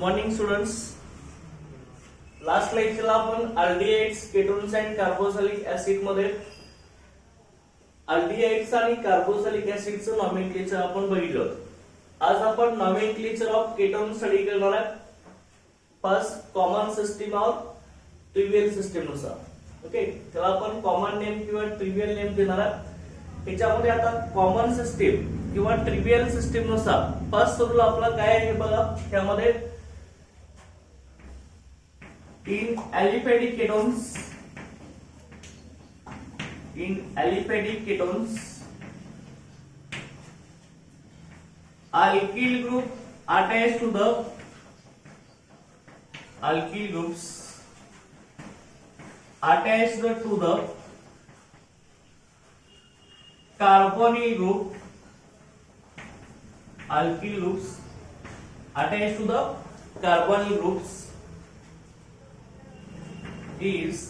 Morning students. Last लेक्चरला आपण aldehydes, ketones and carboxylic acid मध्ये aldehydes आणि कार्बोक्सिलिक ऍसिडचं नॉमेनक्लेचर आपण बघितलं. आज आपण नॉमेनक्लेचर ऑफ केटोन स्टडी करणार आहे. First common system of trivial system नुसार. ओके, त्याला आपण कॉमन नेम किंवा ट्रिवियल नेम देणार आहे. त्याच्यामध्ये आता कॉमन सिस्टीम किंवा ट्रिवियल सिस्टीम नुसार फर्स्ट रूल आपला काय आहे बघा. त्यामध्ये in aliphatic ketones alkyl group attached to the alkyl groups attached to the carbonyl group, alkyl groups attached to the carbonyl groups is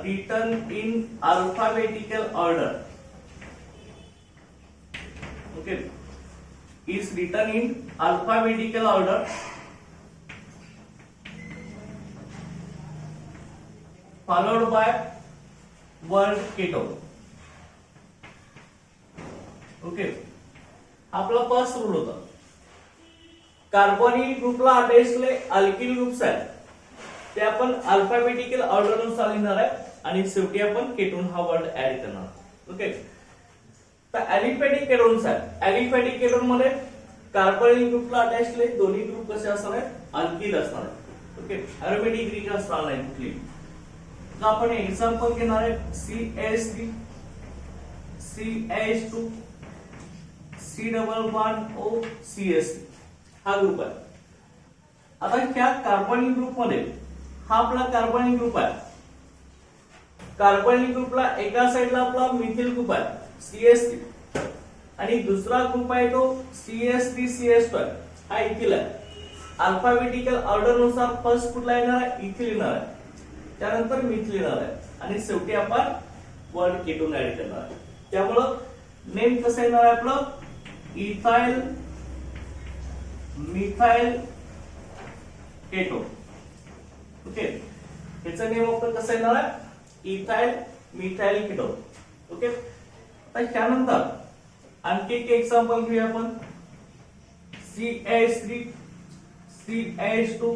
written in alphabetical order. Okay, is written in alphabetical order followed by word ketone. Okay, आपला first rule होता. Carbonyl ग्रुपला अटॅचले alkyl groups आहेत ते आपण alphabetical order नुसार लिहिणार आहे आणि शेवटी आपण केटोन हा वर्ड ऍड करणार. ओके, तर अलिफॅटिक केटोन्स आहेत. अलिफॅटिक केटोन मध्ये कार्बोनिल ग्रुपला अटॅचले दोन्ही ग्रुप कसे असणार आहेत, अल्किल असणार आहेत. ओके, अरोमॅटिक रिंग असणार नाही कुठली. तर आपण एक्झाम्पल घेणार आहे CH3 CH2 C double bond O CH3 हा ग्रुप आहे. आता ह्या कार्बोनिल ग्रुप मध्ये हा आपला कार्बोनिल ग्रुप आहे. कार्बोनिल ग्रुपला एका साइडला आपला मिथिल ग्रुप आहे CH3 आणि दुसरा ग्रुप आहे तो CH3 CH2 आहे. हा इथिल आहे. अल्फाबेटिकल ऑर्डर नुसार फर्स्ट कुठला येणार आहे, इथिल येणार आहे, त्यानंतर मिथिल येणार आहे आणि शेवटी आपण वर्ड केटोन ऍड करणार आहे. त्यामुळं नेम कसं येणार आहे आपलं, इथाइल मिथाइल केटोन. ओके, ह्याचं नेम आपण कसं येणार आहे, इथाइल मिथाइल केटोन. ओके, आता त्यानंतर आणखी एक एक्झाम्पल घेऊया आपण. CH3 CH2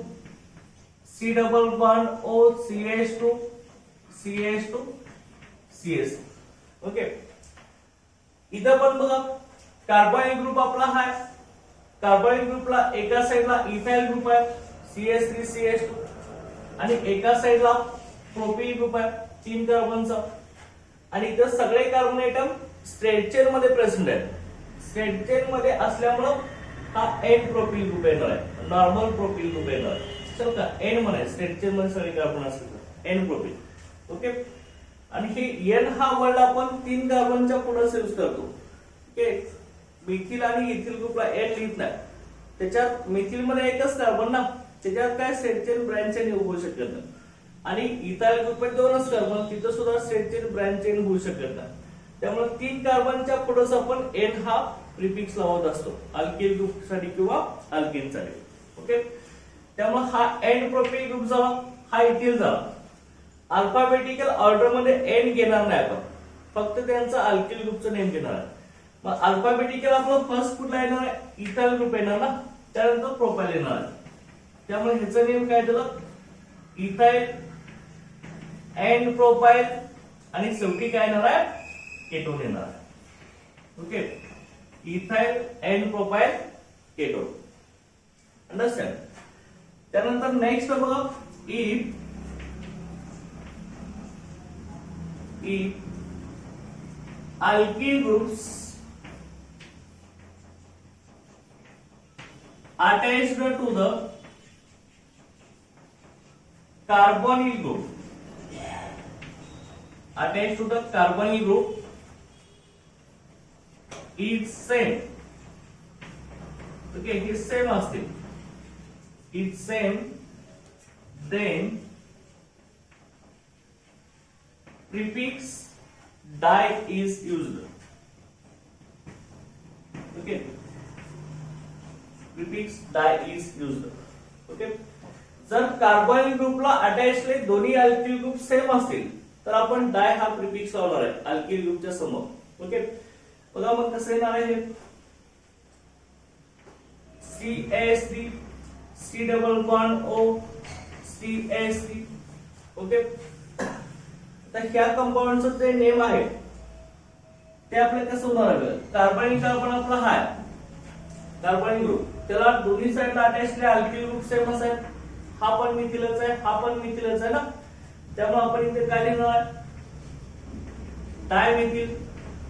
C double bond O CH2 CH2 CH. Okay, इथं पण बघा कार्बोनिल ग्रुप आपला हा. कार्बोनिल ग्रुपला एका साइडला इथाइल ग्रुप आहे CH3 CH2 आणि एका साइडला प्रोपिल ग्रुप आहे 3 कार्बनचा आणि इथं सगळे कार्बन आयटम स्ट्रेट चेन मध्ये प्रेझेंट आहेत. स्ट्रेट चेन मध्ये असल्यामुळे हा एन प्रोपिल ग्रुप येणार आहे, नॉर्मल प्रोपिल ग्रुप येणार आहे. चल का एन म्हणे, स्ट्रेट चेन मध्ये सगळे कार्बन असतात एन प्रोपिल. ओके, आणि हे एन हा वर्ड आपण 3 कार्बनच्या पुढे यूज करतो. ओके, मिथिल आणि इथिल ग्रुपला एन लिहित नाही. त्याच्यात मिथिल मध्ये एकच कार्बन ना, त्याच्यात काय स्ट्रेट चेन ब्रँच चेन होऊ शकत नाही. आणि इथाइल ग्रुप मध्ये 2च कार्बन, तिथं सुद्धा स्ट्रेट चेन ब्रँच चेन होऊ शकत नाही. त्यामुळे 3 कार्बनच्या पुढेच आपण एन हा प्रिफिक्स लावत असतो अल्किल ग्रुप साठी किंवा अल्किन साठी. ओके, त्यामुळे हा एन प्रोपिल ग्रुप झाला, हा इथिल झाला. अल्फाबेटिकल ऑर्डर मध्ये एन घेणार नाही आपण, फक्त त्यांचा अल्किल ग्रुपचं नेम घेणार आहे. मग अल्फाबेटिकल आपलं फर्स्ट कुठला येणार आहे, इथाइल ग्रुप येणार ना, त्यानंतर प्रोपाइल येणार आहे. त्यामुळे ह्याचं नेम काय झालं, इथाइल एंड प्रोपाइल आणि शेवटी काय येणार आहे, केटोन येणार आहे. Okay, ethyl end propyl ketone. Understand. त्यानंतर नेक्स्ट बघा, if alkyl groups attached to the carbonyl group, attached to the carbonyl group is same. Okay, is same असते, is same, then prefix die is used. Okay, prefix di is used. Okay. जर carbonyl ग्रुपला अटॅचले दोन्ही alkyl group same असतील तर आपण डाय हा prefix लावणार आहे अल्किल ग्रुपच्या समोर. ओके. बघा मग कसं येणार आहे हे CH3 C double bond O CH3. Okay. तर ह्या कंपाऊंडचं जे नेम आहे ते आपल्याला कसं होणार आहे कार्बनिक कार्बन आपला हा कार्बनिक ग्रुप त्याला दोन्ही साइडला अटॅचले अल्किल ग्रुप सेम असेल. हा पण मिथिलच आहे हा पण मिथिलच आहे ना त्यामुळे आपण इथे काय लिहिणार आहे डायमिथिल.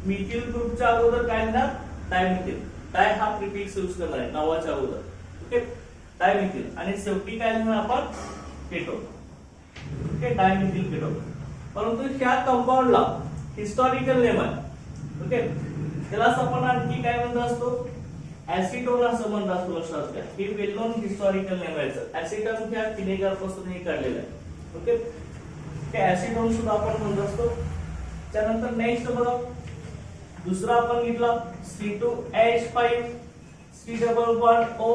मिथिल ग्रुपच्या अगोदर काय लिहिणार डायमिथिल. डाय हा प्रिफिक्स यूज करणार आहे नावाच्या अगोदर. ओके. डायमिथिल आणि शेवटी काय लिहिणार आपण केटोन. ओके. Dimethyl ketone. परंतु ह्या कंपाऊंडला हिस्टॉरिकल नेम आहे. ओके. त्यालाच आपण आणखी काय म्हणत असतो ऍसिटोन असं म्हणत असतो. लक्षात घ्या ही वेल नोन हिस्टॉरिकल नेम आहे. ऍसिटोन ह्या विनेगर पासून हे काढलेलं आहे. ओके. हे ऍसिटोन सुद्धा आपण म्हणत असतो. त्यानंतर नेक्स्ट बघा दुसरा आपण घेतला C2H5 C double bond O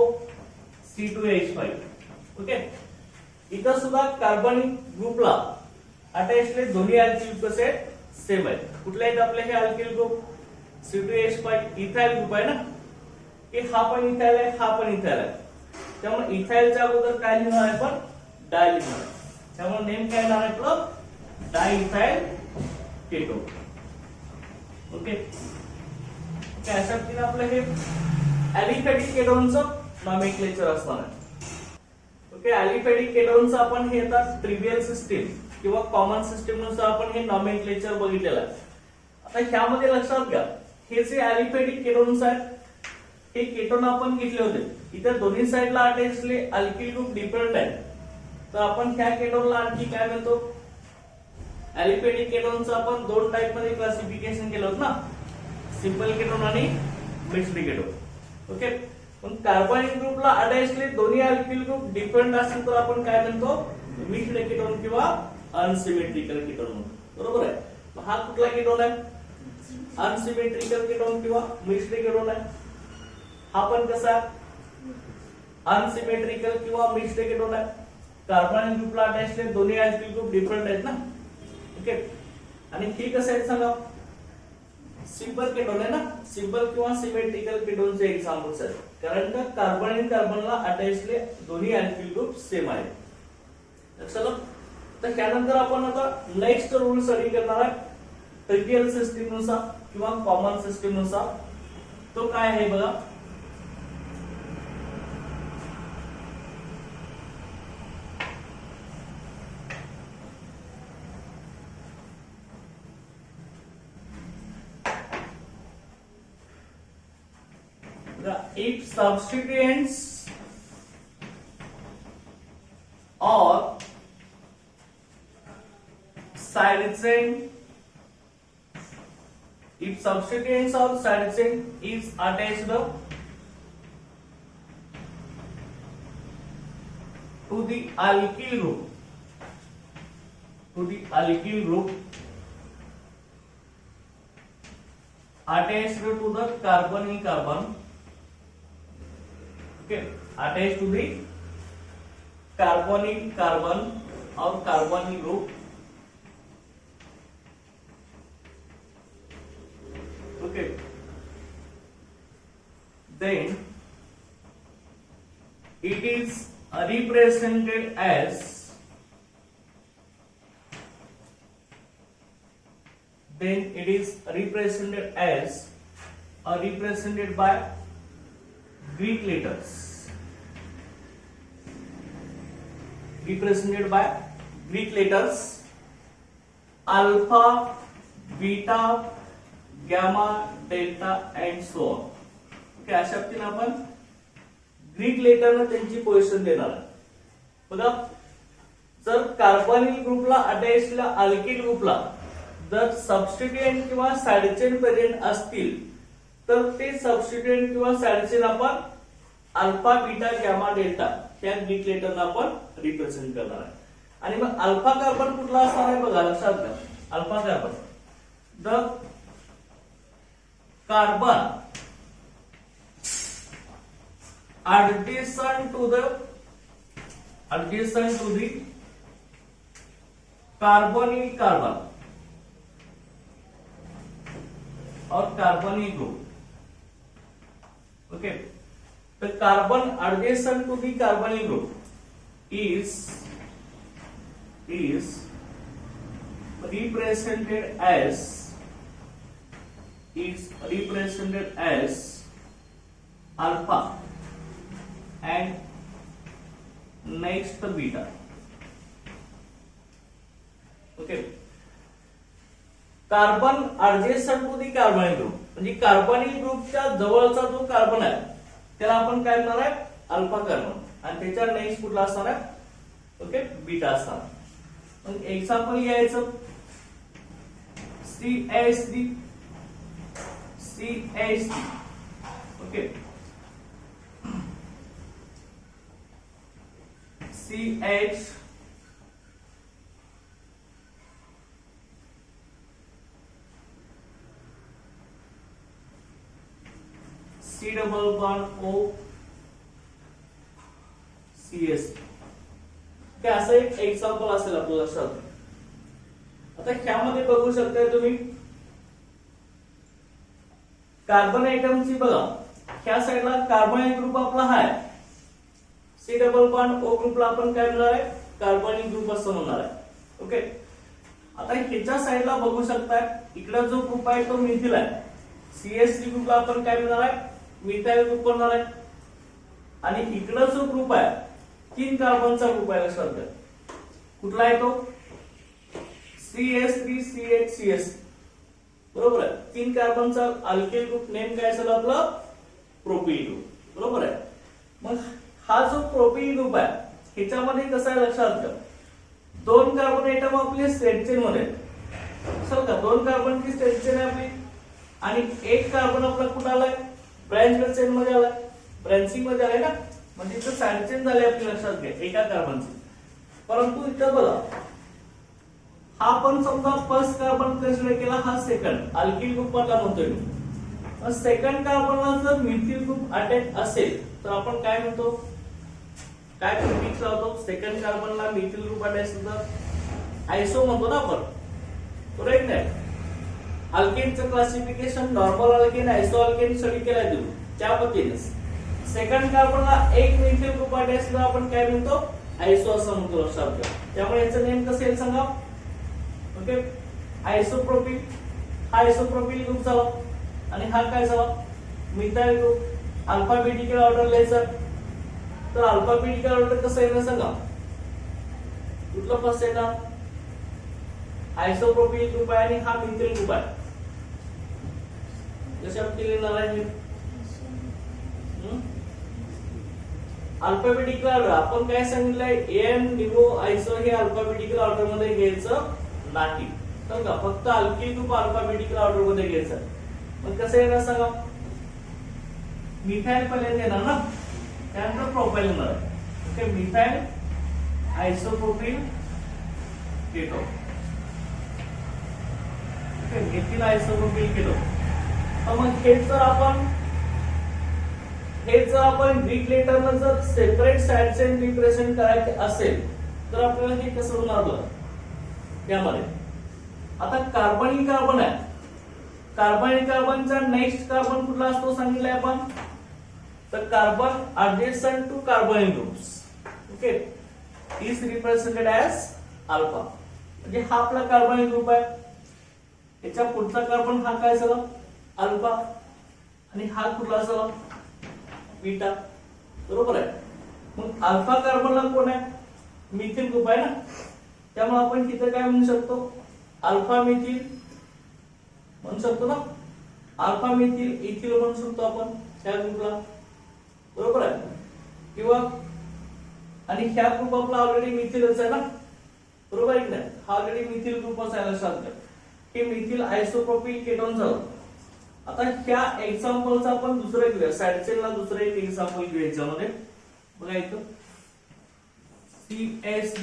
C2H5. Okay. इथं सुद्धा कार्बनिक ग्रुपला अटॅचले दोन्ही अल्किल कसे सेम आहेत. कुठले आहेत आपले हे alkyl group C2H5 ethyl group आहे ना की हा पण इथाइल आहे हा पण इथाइल आहे. त्यामुळे इथाइलच्या अगोदर काय लिहिणार आहे पण डाय लिहिणार आहे. त्यामुळे नेम काय येणार आहे आपलं डायइथाइल केटोन. ओके. अशा पद्धतीने आपलं हे ऍलिफॅटिक केटोनचं नॉमेनक्लेचर असणार आहे. ओके. ऍलिफॅटिक केटोनचं आपण हे आता ट्रिवियल सिस्टीम किंवा कॉमन सिस्टीम नुसार आपण हे नॉमेनक्लेचर बघितलेलं आहे. आता ह्यामध्ये लक्षात घ्या हे जे ऍलिफॅटिक केटोन्स आहेत हे केटोन आपण घेतले होते. इथे दोन्ही साइडला अटॅचले अल्किल ग्रुप डिफरंट आहे तर आपण ह्या केटोनला आणखी काय म्हणतो ऍलिफॅटिक केटोनचं आपण दोन टाइप मध्ये क्लासिफिकेशन केलं होतं ना सिंपल केटोन आणि मिक्स्ड केटोन. ओके. पण कार्बनिक ग्रुपला अटॅचले दोन्ही अल्किल ग्रुप डिफरंट असेल तर आपण काय म्हणतो मिक्स्ड केटोन किंवा अनसिमेट्रिकल केटोन म्हणतो. बरोबर आहे. हा कुठला केटोन आहे अनसिमेट्रिकल केटोन किंवा मिक्स्ड केटोन आहे. हा पण कसा अनसिमेट्रिकल किंवा मिक्स्ड केटोन आहे. कार्बनिक ग्रुपला अटॅचले दोन्ही अल्किल ग्रुप डिफरंट आहेत ना. ओके. आणि ही कसं आहे सांगा सिंपल केटोन आहे ना. सिंपल किंवा सिमेट्रिकल केटोनचे एक्झाम्पल्स आहेत कारण का कार्बनिक कार्बनला अटॅचले दोन्ही अल्किल ग्रुप सेम आहेत. लक्षात आलं. तर त्यानंतर आपण आता नेक्स्ट रूल स्टडी करणार आहे ट्रिवियल सिस्टीम नुसार किंवा कॉमन सिस्टीम नुसार. तो काय आहे बघा if substituents or side chain if substituents or side chain is attached to the alkyl group attached to the carbonyl carbon. Okay, attached to the carbonyl carbon or carbonyl group. Okay, then it is represented as represented by Greek letters. Represented by Greek letters alpha, beta, gamma, delta and so on. Okay, अशा पद्धतीने आपण Greek लेटरने त्यांची position देणार आहे. बघा जर carbonyl ग्रुपला अटॅचला alkyl ग्रुपला जर सबस्टिट्यूएंट किंवा साइड चेन प्रेझेंट असतील तर ते सबस्टिट्यूएंट किंवा साइड चेन आपण अल्फा बीटा गॅमा डेल्टा ह्या ग्रीक लेटरने आपण रिप्रेझेंट करणार आहे. आणि मग अल्फा कार्बन कुठला असणार आहे बघा लक्षात घ्या. Alpha carbon the carbon adjacent to the carbonyl carbon or carbonyl group. Okay, the carbon adjacent to the carbonyl group is represented as alpha and next beta. Okay, carbon adjacent to the carbonyl group म्हणजे carbonyl ग्रुपच्या जवळचा जो carbon आहे त्याला आपण काय म्हणणार आहे अल्फा कार्बन आणि त्याच्या नेक्स्ट कुठला असणार आहे ओके बीटा असणार. मग एक्झाम्पल घ्यायचं CH3 okay CH C double bond O CS ते असं एक एक्झाम्पल असेल आपल्या लक्षात. आता ह्यामध्ये बघू शकता तुम्ही कार्बन आयटमची बघा ह्या साइडला कार्बोनिल ग्रुप आपला आहे C डबल बॉन्ड O ग्रुपला आपण काय म्हणणार आहे कार्बोनिल ग्रुप असं म्हणणार आहे. ओके, आता ह्याच्या साइडला बघू शकता इकडे जो ग्रुप आहे तो मिथिल आहे. CH3 ग्रुपला आपण काय म्हणणार आहे मिथाइल ग्रुप म्हणणार आहे आणि इकडे जो ग्रुप आहे 3 कार्बनचा ग्रुप आहे लक्षात घ्या. कुठला आहे तो CH3CHCS बरोबर आहे. 3 कार्बनचा अल्केल ग्रुप नेम काय असेल आपलं प्रोपिल ग्रुप बरोबर आहे. मग हा जो प्रोपिल ग्रुप आहे ह्याच्यामध्ये कसं आहे लक्षात घ्या 2 कार्बन एटम आपले स्ट्रेट चेन मध्ये असेल का 2 कार्बनची स्ट्रेट चेन आहे आपली आणि 1 कार्बन आपला कुठे आलाय ब्रँच चेन मध्ये आलाय ब्रँचिंग मध्ये आलाय ना म्हणजे इथं साइड चेन झाली आपली लक्षात घ्या एका कार्बनची. परंतु इथं बघा हा पण समजा फर्स्ट कार्बन कन्सिडर केला हा सेकंड अल्किल ग्रुप मधला म्हणतोय मी. सेकंड कार्बनला जर मिथिल ग्रुप अटॅच असेल तर आपण काय म्हणतो काय प्रिफिक्स लावतो सेकंड कार्बनला मिथिल ग्रुप अटॅच तर आयसो म्हणतो ना आपण करेक्ट नाही. अल्केनचं classification normal alkane iso alkane study केलाय तुम्ही त्या पद्धतीने सेकंड कार्बनला एक मिथिल ग्रुप अटॅच तर आपण काय म्हणतो आयसो असं म्हणतो लक्षात घ्या. त्यामुळे याचं नेम कसं येईल सांगा ओके आयसोप्रोपिल हा आयसोप्रोपिल ग्रुप झाला आणि हा काय झाला मिथाइल ग्रुप. अल्फाबेटिकल ऑर्डर लिहायचं तर अल्फाबेटिकल ऑर्डर कसं येणार सांगा कुठलं फर्स्ट येणार आयसोप्रोपिल ग्रुप आहे आणि हा मिथाइल ग्रुप आहे. कशा लिहिणार आहे अल्फाबेटिकल ऑर्डर आपण काय सांगितलंय एम निओ आयसो हे अल्फाबेटिकल ऑर्डर मध्ये घ्यायचं नाही तर का फक्त अल्किल ग्रुप अल्फाबेटिकल ऑर्डर मध्ये घ्यायचं. मग कसं येणार सांगा मिथाइल पहिले येणार ना त्यानंतर प्रोपाइल येणार okay methyl isopropyl keto okay methyl isopropyl keto. तर मग हे जर आपण ग्रीक लेटरनं जर सेपरेट साइड चेन रिप्रेझेंट करायचे असेल तर आपल्याला हे कसं होणार बघा त्यामध्ये. आता कार्बनिल कार्बन आहे कार्बनिल कार्बनचा नेक्स्ट कार्बन कुठला असतो सांगितलंय आपण तर carbon adjacent to carbonyl groups okay is represented as alpha म्हणजे हा आपला कार्बोनिल ग्रुप आहे. याच्या पुढचा कार्बन हा काय झाला अल्फा आणि हा कुठला झाला बीटा बरोबर आहे. मग अल्फा कार्बनला कोण आहे मिथिल ग्रुप आहे ना त्यामुळे आपण तिथे काय म्हणू शकतो अल्फा मिथिल म्हणू शकतो ना अल्फा मिथिल इथिल म्हणू शकतो आपण त्या ग्रुपला बरोबर आहे. किंवा आणि ह्या ग्रुप आपला ऑलरेडी मिथिलच आहे ना बरोबर आहे की नाही हा ऑलरेडी मिथिल ग्रुपच आहे लक्षात घ्या. हे मिथिल आयसोप्रोपिल केटोन झालं. आता ह्या एक्झाम्पलचा आपण दुसरं घेऊया साइड चेनला दुसरं एक एक्झाम्पल घेऊया याच्यामध्ये बघा इथं CH3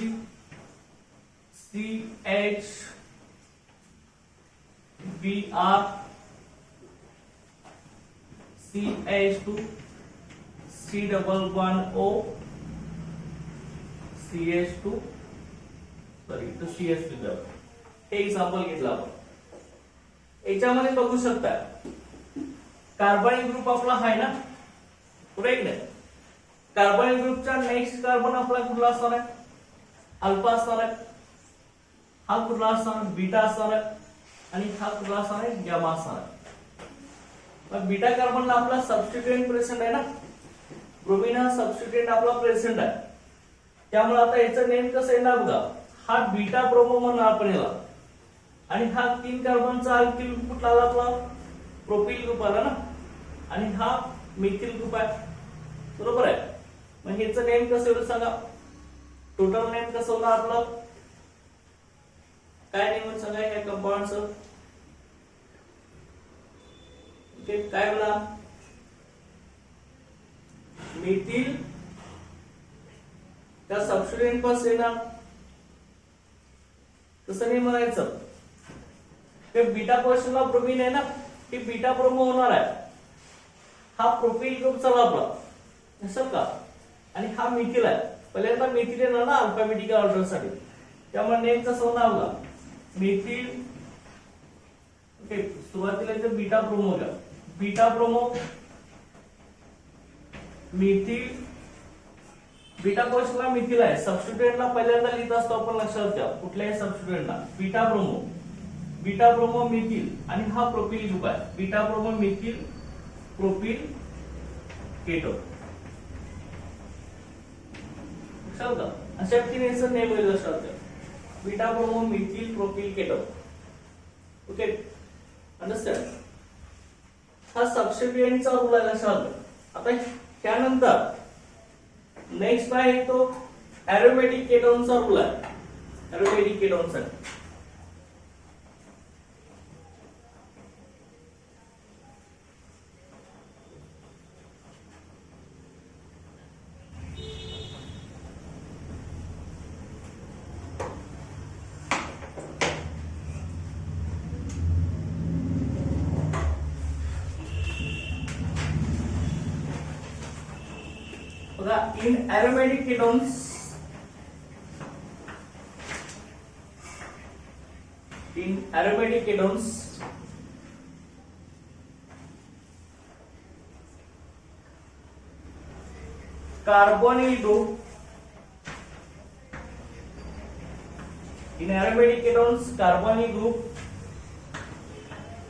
CHBr CH2 C double bond O CH2 sorry तो CH2 हे एक्झाम्पल घेतलं आपण। याच्यामध्ये बघू शकता कार्बनिक ग्रुप आपला आहे ना, पुढे की नाही? कार्बनिक ग्रुपचा नेक्स्ट कार्बन आपला कुठला असणार आहे? अल्फा असणार आहे। हा कुठला असणार? बीटा असणार आहे। आणि हा कुठला असणार आहे? गॅमा असणार आहे। मग बीटा कार्बनला आपला सबस्टिट्यूएंट प्रेझेंट आहे ना, ब्रोमीन हा सबस्टिट्यूएंट आपला प्रेझेंट आहे, त्यामुळे आता याचं नेम कसं येणार बघा, हा बीटा ब्रोमो म्हणणार आपण याला। आणि हा 3 कार्बनचा अल्किल कुठला आला आपला? प्रोपिल ग्रुप आला ना, आणि हा मिथिल ग्रुप आहे, बरोबर आहे? मग याचं नेम कसं होईल सांगा? टोटल नेम कसं होणार आपलं? काय नेम होईल सांगा या कंपाऊंडचं? ओके, काय म्हणा? मिथिल त्या सबस्टिट्यूएंट पास येणार, तसं नाही म्हणायचं। ते बीटा पोर्शनला ब्रोमीन आहे ना, ती बीटा ब्रोमो होणार आहे। हा प्रोपिल ग्रुप चला आपला, असं का? आणि हा मिथिल आहे, पहिल्यांदा मिथिल येणार ना अल्फाबेटिकल ऑर्डर साठी, त्यामुळे नेम कसं होणार बघा, मिथिल। ओके, सुरुवातीला इथे बीटा ब्रोमो घ्या, बीटा ब्रोमो मिथिल। बीटा पोर्शनला मिथिल आहे, सबस्टिट्यूएंटला पहिल्यांदा लिहित असतो आपण, लक्षात घ्या कुठल्याही सबस्टिट्यूएंटला beta bromo, beta bromo methyl, आणि हा प्रोपिल ग्रुप आहे, beta bromo methyl propyl keto, लक्षात घ्या। अशा तीन नेम होईल, लक्षात घ्या, beta bromo methyl propyl keto. Okay, understand? हा सबस्टिट्यूएंटचा रूल आहे, लक्षात घ्या। आता त्यानंतर नेक्स्ट आहे तो एरोमेटिक केटोनचा रूल आहे, aromatic केटोनचा। In aromatic ketones, carbonyl group, in aromatic ketones carbonyl group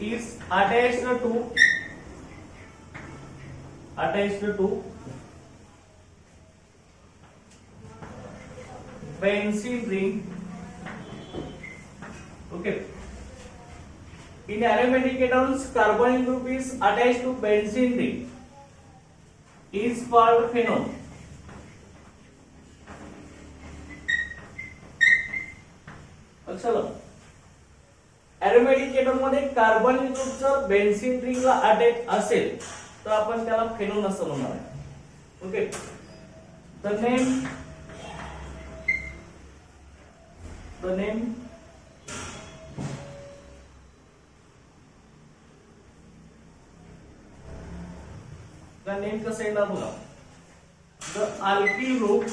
is attached to benzene ring. Okay, in aromatic ketones carbonyl group is attached to benzene ring, is called phenol. चलो, aromatic ketone मध्ये carbonyl group जर benzene रिंगला attach असेल तर आपण त्याला phenol असं म्हणणार आहे। ओके, द नेम कसं येणार बघा, the alkyl group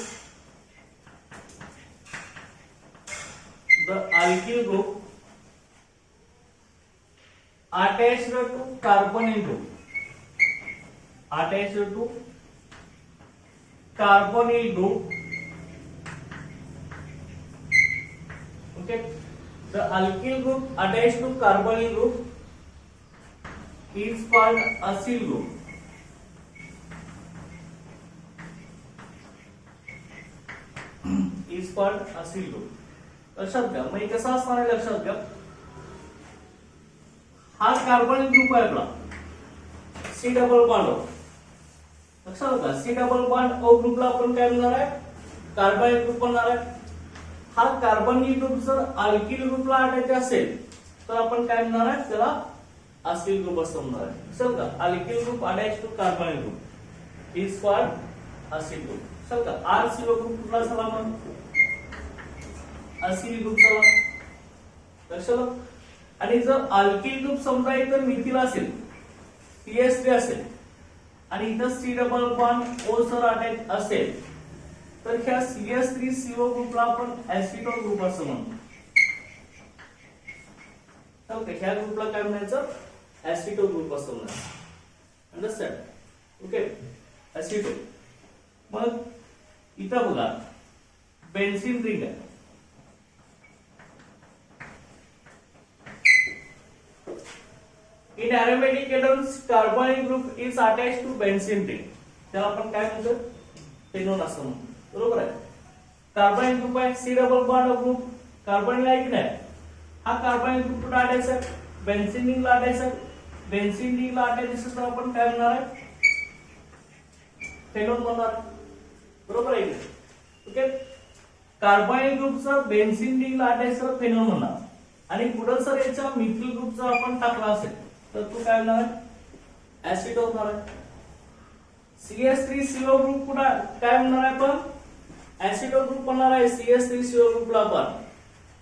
attached to carbonyl group, okay, the alkyl group attached to carbonyl group is called acyl group. is called acyl group. लक्षात घ्या, मग कसं असणार आहे लक्षात घ्या, हा कार्बनिक ग्रुप आहे आपला सी डबल बॉन्ड, लक्षात घ्या, सी डबल बॉन्ड ओ ग्रुपला आपण काय म्हणणार आहे, कार्बनिक ग्रुप म्हणणार आहे। हा कार्बनिक ग्रुप जर अल्किल ग्रुपला अटॅच असेल तर आपण काय म्हणणार आहे, त्याला असिल ग्रुप असं म्हणणार आहे। लक्षात घ्या, अल्किल ग्रुप अटॅच टू कार्बनिक group is called Aseel group. लक्षात घ्या, आर सी ग्रुप कुठला झाला मग, असिल ग्रुप झाला, लक्षात। आणि जर अल्किल ग्रुप समजा इथं मिथिल असेल, CH3 असेल, आणि इथं सी डबल बॉन्ड ओ जर अटॅच असेल तर ह्या CH3CO ग्रुपला आपण ऍसिटोन ग्रुप असं म्हणतो. ओके, ह्या ग्रुपला काय म्हणायचं? ऍसिटोन ग्रुप असं म्हणायचं. अंडरस्टँड? ओके, ऍसिटोन. मग इथं बघा बेन्झीन रिंग आहे. In aromatic ketones, carbonyl group is attached to benzene ring. त्याला आपण काय म्हणतो? फेनोल असं म्हणतो. बरोबर आहे. कार्बोनिल ग्रुप आहे, C double bond group carbonyl आहे की नाही? हा कार्बोनिल ग्रुप कुठे अटॅच आहे? बेन्झीन रिंगला अटॅच आहे. बेन्झीन रिंगला अटॅच असेल तर आपण काय म्हणणार आहे? फेनोल म्हणणार. बरोबर आहे की? ओके, कार्बोनिल ग्रुपचं बेन्झीन रिंगला अटॅच तर फेनोल म्हणणार. आणि पुढे सर याच्या मिथिल ग्रुपचा आपण टाकला असेल तर तू काय म्हणणार आहे? ऍसिटोन होणार आहे. CH3CO ग्रुप कुठे काय म्हणणार आहे आपण? ऍसिटोन ग्रुप म्हणणार आहे. CH3CO ग्रुपला आपण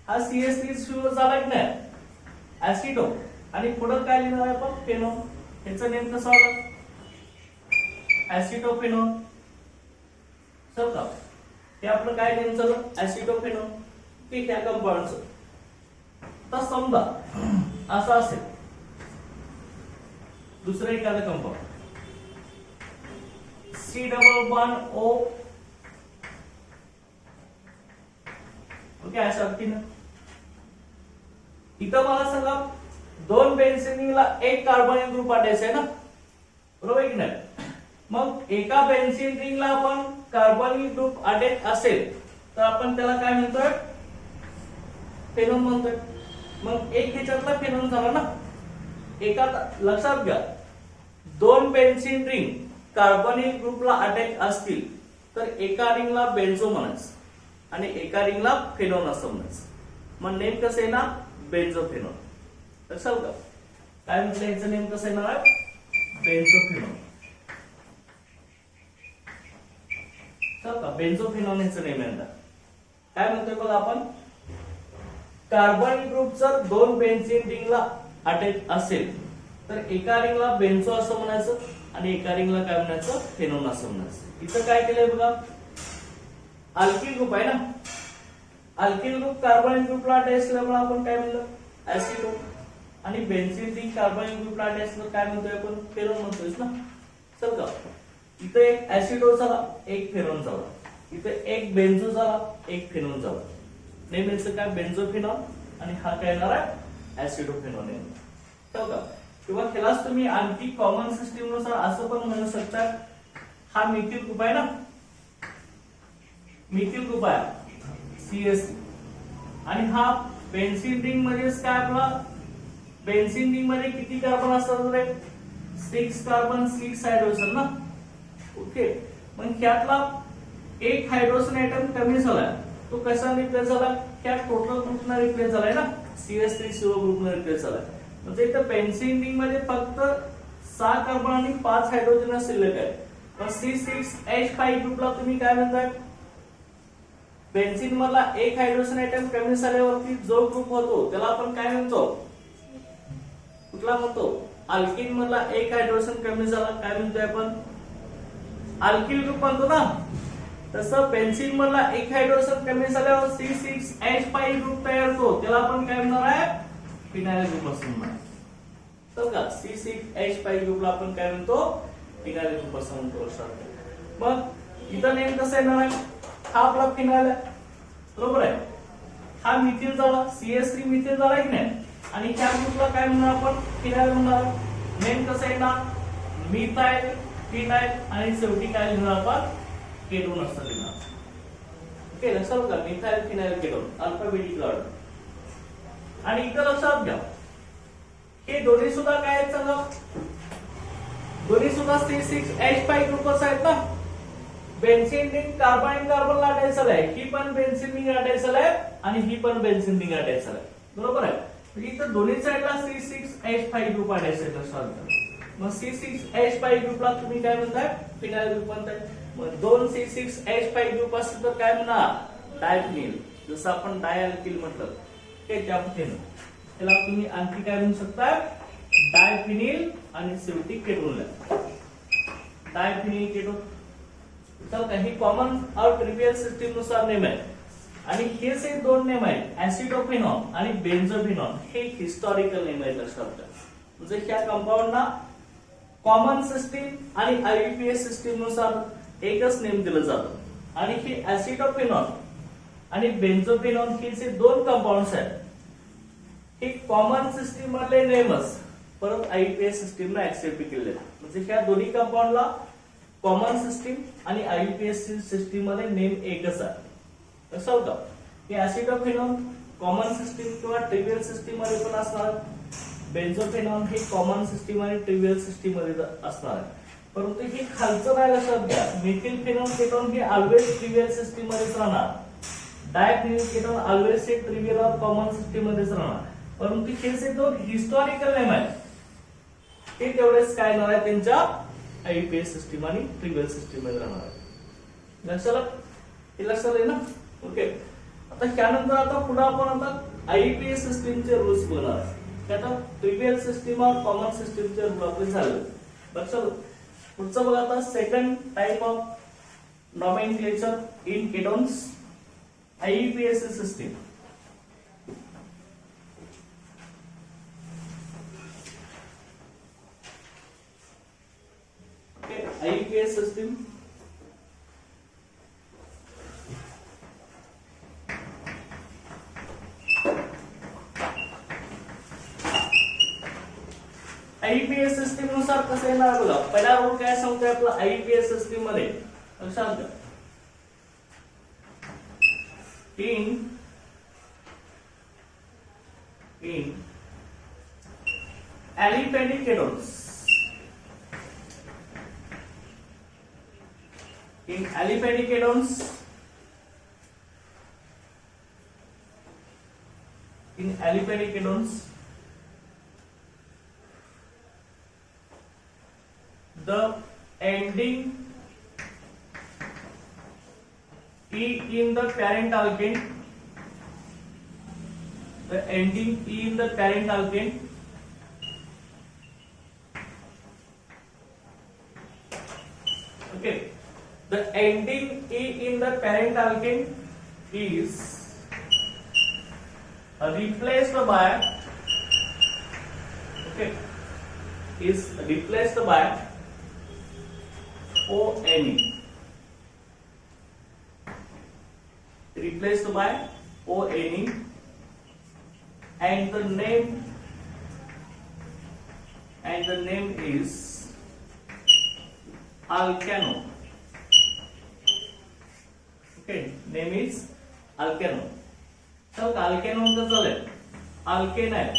हा CH3CO झाला की नाही? ऍसिटोन. आणि पुढे काय लिहिणार आहे आपण? फेनोल. ह्याचं नेम कसं आलं? ऍसिटोफेनोल. सर का हे आपलं काय नेम झालं? ऍसिटोफेनोल. ठीक आहे, कंपाऊंडचं. तर समजा असं असेल दुसरं एखादं compound C double bond O. Okay, अशा पद्धतीनं इथं मला सांगा दोन बेन्झीनला एक कार्बोनिल ग्रुप अटॅच आहे ना? बरोबर आहे की नाही? मग एका बेन्झीन रिंगला आपण कार्बोनिल ग्रुप अटॅच असेल तर आपण त्याला काय म्हणतोय? फेनोल म्हणतोय. मग एक ह्याच्यातला फेनोल झाला ना? एका लक्षात घ्या, दोन बेन्झीन रिंग कार्बोनिल ग्रुपला अटॅच असतील तर एका रिंगला बेन्झो म्हणायचं आणि एका रिंगला फेनोल असं म्हणायचं. मग नेम कसं आहे ना? बेन्झोफेनोल. लक्षात का? काय म्हटलं याचं नेम कसं येणार आहे? बेन्झोफेनोल. का बेन्झोफेनोल याचं नेम येणार. काय म्हणतोय बघा आपण? कार्बोनिल ग्रुप जर दोन बेन्झीन रिंगला अटॅच असेल तर एका रिंगला बेन्झो असं म्हणायचं आणि एका रिंगला काय म्हणायचं? फेनोल असं म्हणायचं. इथं काय केलंय बघा, अल्किल ग्रुप आहे ना? अल्किल ग्रुप कार्बोनिल ग्रुपला अटॅच असल्यामुळे आपण काय म्हणलं? ऍसिटोन. आणि बेन्झीन रिंग कार्बोनिल ग्रुपला अटॅच असलं काय म्हणतोय आपण? फेनोल म्हणतोय ना? चल का इथे एक ऍसिटोन झाला, एक फेनोल झाला. इथे एक बेन्झो झाला, एक फेनोल झाला. नेहमीच काय? बेन्झोफेनॉल. आणि हा काय येणार आहे? ऍसिडोफेनॉल येणार. चल का? किंवा त्यालाच तुम्ही आणखी कॉमन सिस्टीम नुसार असं पण म्हणू शकता, हा मिथिल ग्रुप आहे ना? मिथिल ग्रुप आहे CH. आणि हा बेन्झीन रिंग मध्येच काय आपला बेन्झीन रिंग मध्ये किती कार्बन असतात रे? 6 कार्बन 6 हायड्रोजन ना? ओके, मग यातला एक हायड्रोजन ऍटम कमी झालाय. तो कसा रिप्लेस झाला? त्या टोटल ग्रुपने रिप्लेस झालाय ना? CH3CO ग्रुपने रिप्लेस झालाय. म्हणजे इथं बेन्झीन रिंग मध्ये फक्त 6 कार्बन आणि 5 हायड्रोजन शिल्लक आहे. मग C6H5 ग्रुपला तुम्ही काय म्हणताय? बेन्झीन मधला एक हायड्रोजन ऍटम कमी झाल्यावरती जो ग्रुप होतो त्याला आपण काय म्हणतो? कुठला म्हणतो? अल्किन मधला एक हायड्रोजन कमी झाला काय म्हणतोय आपण? अल्किल ग्रुप म्हणतो ना? तसं बेन्झीन मधला एक हायड्रोजन कमी झाल्यावर C6H5 ग्रुप तयार होतो त्याला आपण काय म्हणणार आहे? फिनाइल ग्रुप असं म्हणणार. तर का C6H5 ग्रुपला आपण काय म्हणतो? फिनाइल ग्रुप असं म्हणतो. मग इथं नेम कसं येणार आहे? हा आपला फिनाइल आहे. बरोबर आहे. हा मिथिल झाला, CH3 मिथिल झाला की नाही? आणि त्या ग्रुपला काय म्हणणार आपण? फिनाइल म्हणणार. नेम कसं येणार? मिथाइल, फिनाइल आणि शेवटी काय लिहिणार आपण? केटोन असं लिहिणार. ओके, लक्षात घ्या. Methyl, phenyl, ketone alphabetic order. आणि इथं लक्षात घ्या हे दोन्ही सुद्धा काय आहेत सांगा? दोन्ही सुद्धा C6H5 ग्रुपच आहेत ना? बेन्झीन रिंग कार्बन कार्बनला अटॅच झालाय. ही पण बेन्झीन रिंग अटॅच झालाय आणि ही पण बेन्झीन रिंग अटॅच झालाय. बरोबर आहे. म्हणजे इथं दोन्ही साइडला C6H5 ग्रुप अटॅच आहे. लक्षात घ्या. मग C6H5 ग्रुपला तुम्ही काय म्हणताय? फिनाइल ग्रुप म्हणताय. मग दोन C6H5 ग्रुप असतील तर काय म्हणणार? डायफिनिल. जसं आपण डायअल्किल म्हटलं ते त्या पद्धतीने त्याला तुम्ही आणखी काय म्हणू शकता? डायफिनिल आणि शेवटी केटोन. डायफिनिल कीटोन. तर काही कॉमन और ट्रिवियल सिस्टीम नुसार नेम आहे. आणि हे जे दोन नेम आहेत ऍसिटोफिनॉल आणि बेन्झोफिनॉल हे हिस्टॉरिकल नेम आहेत लक्षात घ्या. म्हणजे ह्या कंपाऊंडना कॉमन सिस्टीम आणि आययुपीएस सिस्टीम नुसार एकच नेम दिलं जातं. आणि हे ऍसिटोफिनॉल आणि बेन्झोफिनॉल हे जे दोन कंपाऊंड्स आहेत हे कॉमन सिस्टीम मधले नेमच परत आययुपीएस सिस्टीमला ऍक्सेप्ट केलेले आहेत. म्हणजे ह्या दोन्ही कंपाऊंडला कॉमन सिस्टीम आणि आययुपीएस सिस्टीम मध्ये नेम एकच आहे. लक्षात होतं की ऍसिटोफिनॉल कॉमन सिस्टीम किंवा ट्रिवियल सिस्टीम मध्ये पण असणार. बेन्झोफिनॉल हे कॉमन सिस्टीम आणि ट्रिवियल सिस्टीम मध्ये असणार आहे. परंतु हे खालचं काय लक्षात घ्या, मिथिल फिनॉल कीटोन हे ऑलवेज ट्रिवियल सिस्टीम मध्येच राहणार. डायफिनिल कीटोन ऑलवेज हे ट्रिवियल और कॉमन सिस्टीम मध्येच राहणार. परंतु हे जे दोन हिस्टॉरिकल नेम आहेत ते तेवढेच काय येणार आहे त्यांच्या आययुपीएस सिस्टीम आणि ट्रिवियल सिस्टीम मध्ये राहणार आहे. लक्षात आहे ना. ओके. आता त्यानंतर आता पुढे आपण आता आययुपीएस सिस्टीमचे रूल्स बघणार आहे. आता ट्रिवियल सिस्टीम और कॉमन सिस्टीमचे रूल आपले झाले. लक्षात. पुढचं बघा आता second type of nomenclature in ketones IUPAC system. IUPAC system IUPAC system नुसार कसं येणार बघा. पहिला रूल काय सांगतोय आपला आययुपीएस सिस्टीम मध्ये लक्षात घ्या. in aliphatic ketones, in aliphatic ketones, in aliphatic ketones the ending E in the parent alkane, the ending E in the parent alkane okay, the ending E in the parent alkane is replaced by okay, is replaced by ONE, replaced by ONE, and the name is alkano. Okay, name is alkano. तर अल्केनो कसं झालंय, alkane आहे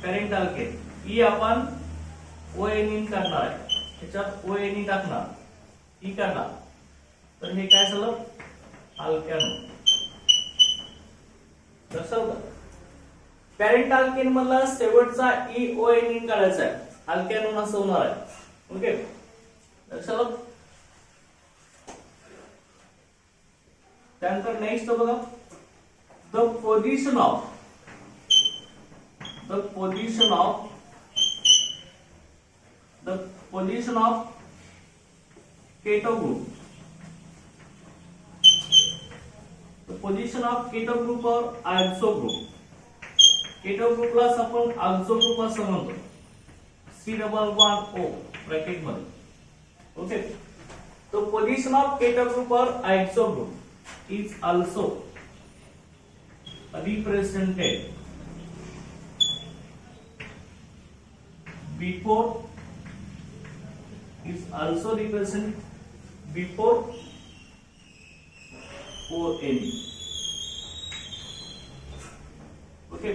parent alkane. E आपण ONE करणार आहे, त्याच्यात ONE टाकणार, E करणार, तर हे काय झालं अल्केनो. लक्षात. पॅरेंट अल्केन मधला शेवटचा ई ONE काढायचा आहे, अल्केनो असं होणार आहे. ओके. लक्षात. त्यानंतर नेक्स्ट बघा, the position of keto group, the position of keto group or oxo group. keto group ला आपण oxo group असं म्हणतो, C11O ब्रॅकेट मध्ये. ओके. तो position of keto group or oxo group is also represented before, is also represented before ONE. Okay.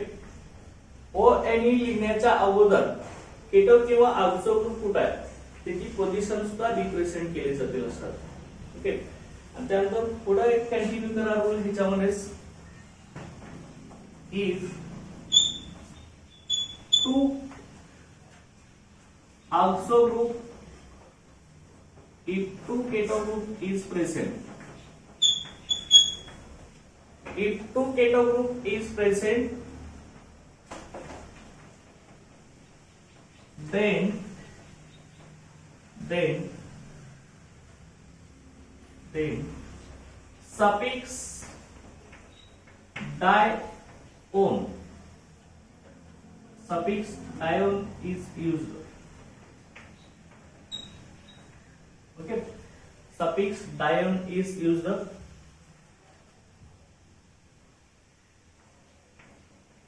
ONE लिहिण्याच्या अगोदर keto किंवा oxo group कुठे आहे त्याची पोझिशन सुद्धा रिप्रेझेंट केली जाते लक्षात. ओके. आणि त्यानंतर पुढे एक कंटिन्यू करा रूल ह्याच्यामध्ये, if two oxo group, if two keto group is present, if two keto group is present, then suffix dione. Suffix dione is used. Okay, suffix dione is used,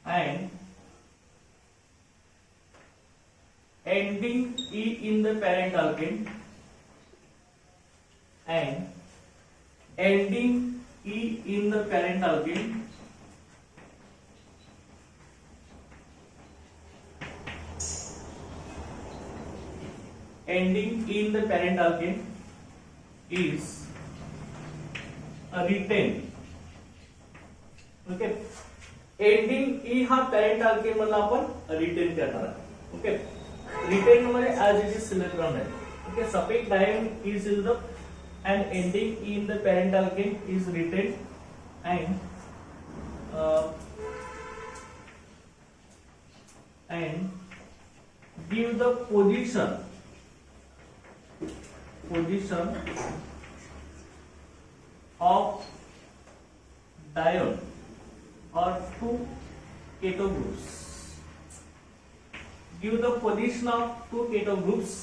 and ending e in the parent alkane, and ending e in the parent alkane ending in the parent alkane is retained. Okay, ending E हा parent alkane मधला आपण retain करणार आहे. Okay, retain मध्ये as it is select करणार आहे. Okay, suffix डायन is used and ending in the parent alkane is retained, and give the position of dione or two keto groups. Give the position of two keto groups.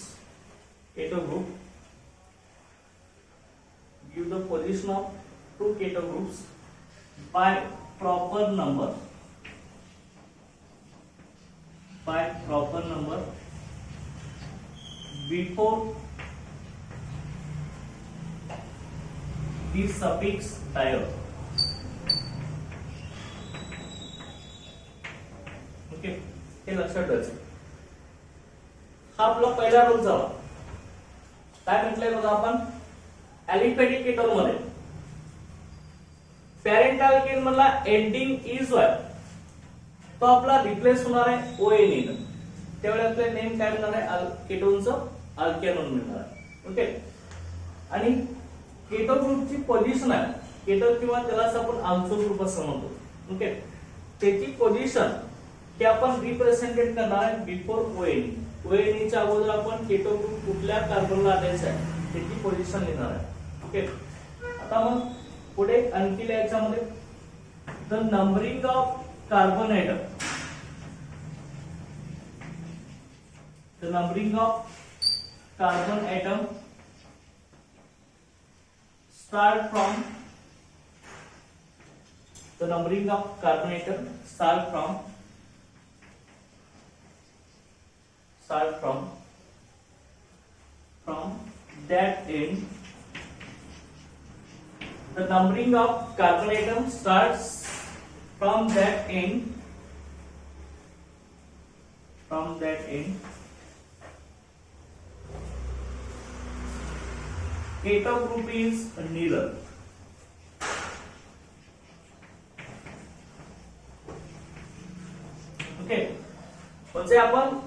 Give the position of two keto groups by proper number. Before the suffix dione. Okay, हे लक्षात ठेवायचं. हा आपला पहिला rule झाला. काय म्हटलंय बघा आपण, अलिफॅटिक केटोन मध्ये पॅरेंट अल्केन मधला एंडिंग इज वर तो आपला रिप्लेस होणार आहे ओएन ने. त्यावेळी आपले नेम काय मिळणार आहे, केटोनचं अल्केनोन मिळणार आहे. ओके, आणि केटो ग्रुपची पोझिशन आहे, केटो किंवा त्यालाच आपण आल्सो ग्रुप असं म्हणतो. ओके, त्याची पोझिशन ते आपण रिप्रेझेंटेट करणार आहे बिफोर ओएन. ओएन च्या अगोदर आपण केटो ग्रुप कुठल्या कार्बनला आणायचा आहे त्याची पोझिशन लिहिणार आहे. ओके, आता मग पुढे आणखी याच्यामध्ये the numbering of carbon atom. The numbering of carbon atom start from the numbering of carbon atom start from that end. The numbering of carbon atom starts from that end. Keto group is neither. Okay, म्हणजे आपण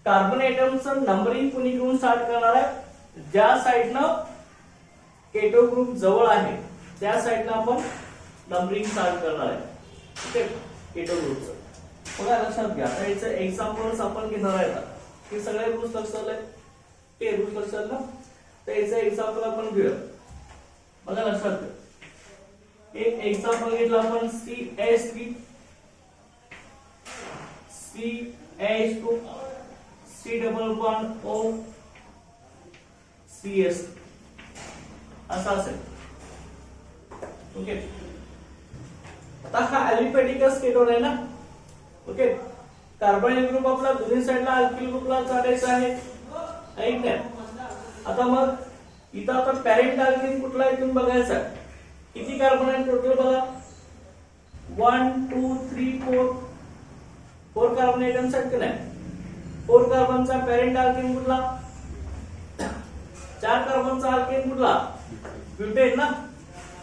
carbon एटमचं numbering कुणीकडून start करणार आहे, ज्या साइडनं keto group जवळ आहे त्या साइडनं आपण नंबरिंग स्टार्ट करणार आहे. ओके, केटो ग्रुपचं बघा लक्षात घ्या. आता याचं एक्झाम्पल्स आपण घेणार आहे. हे सगळे रूल्स लक्षात आले, ते रूल्स लक्षात ना. तर याचं एक्झाम्पल आपण घेऊया. बघा लक्षात घ्या, एक एक्झाम्पल घेतलं आपण CH3 CH2 C double bond O CS असा असेल. ओके, आता हा अलिफॅटिकस केटोन आहे ना. ओके, कार्बोनिल ग्रुप आपला दोन्ही साइडला अल्किल ग्रुपला काढायचा आहे. ऐक ना, आता मग इथं आता पॅरेंट अल्केन कुठला आहे तुम्ही बघायचा. किती कार्बन आहे टोटल बघा, 1 2 3 4 4 कार्बन एटम्स आहेत की नाही. 4 कार्बनचा पॅरेंट अल्केन कुठला, 4 कार्बनचा अल्केन कुठला, ब्युटेन ना.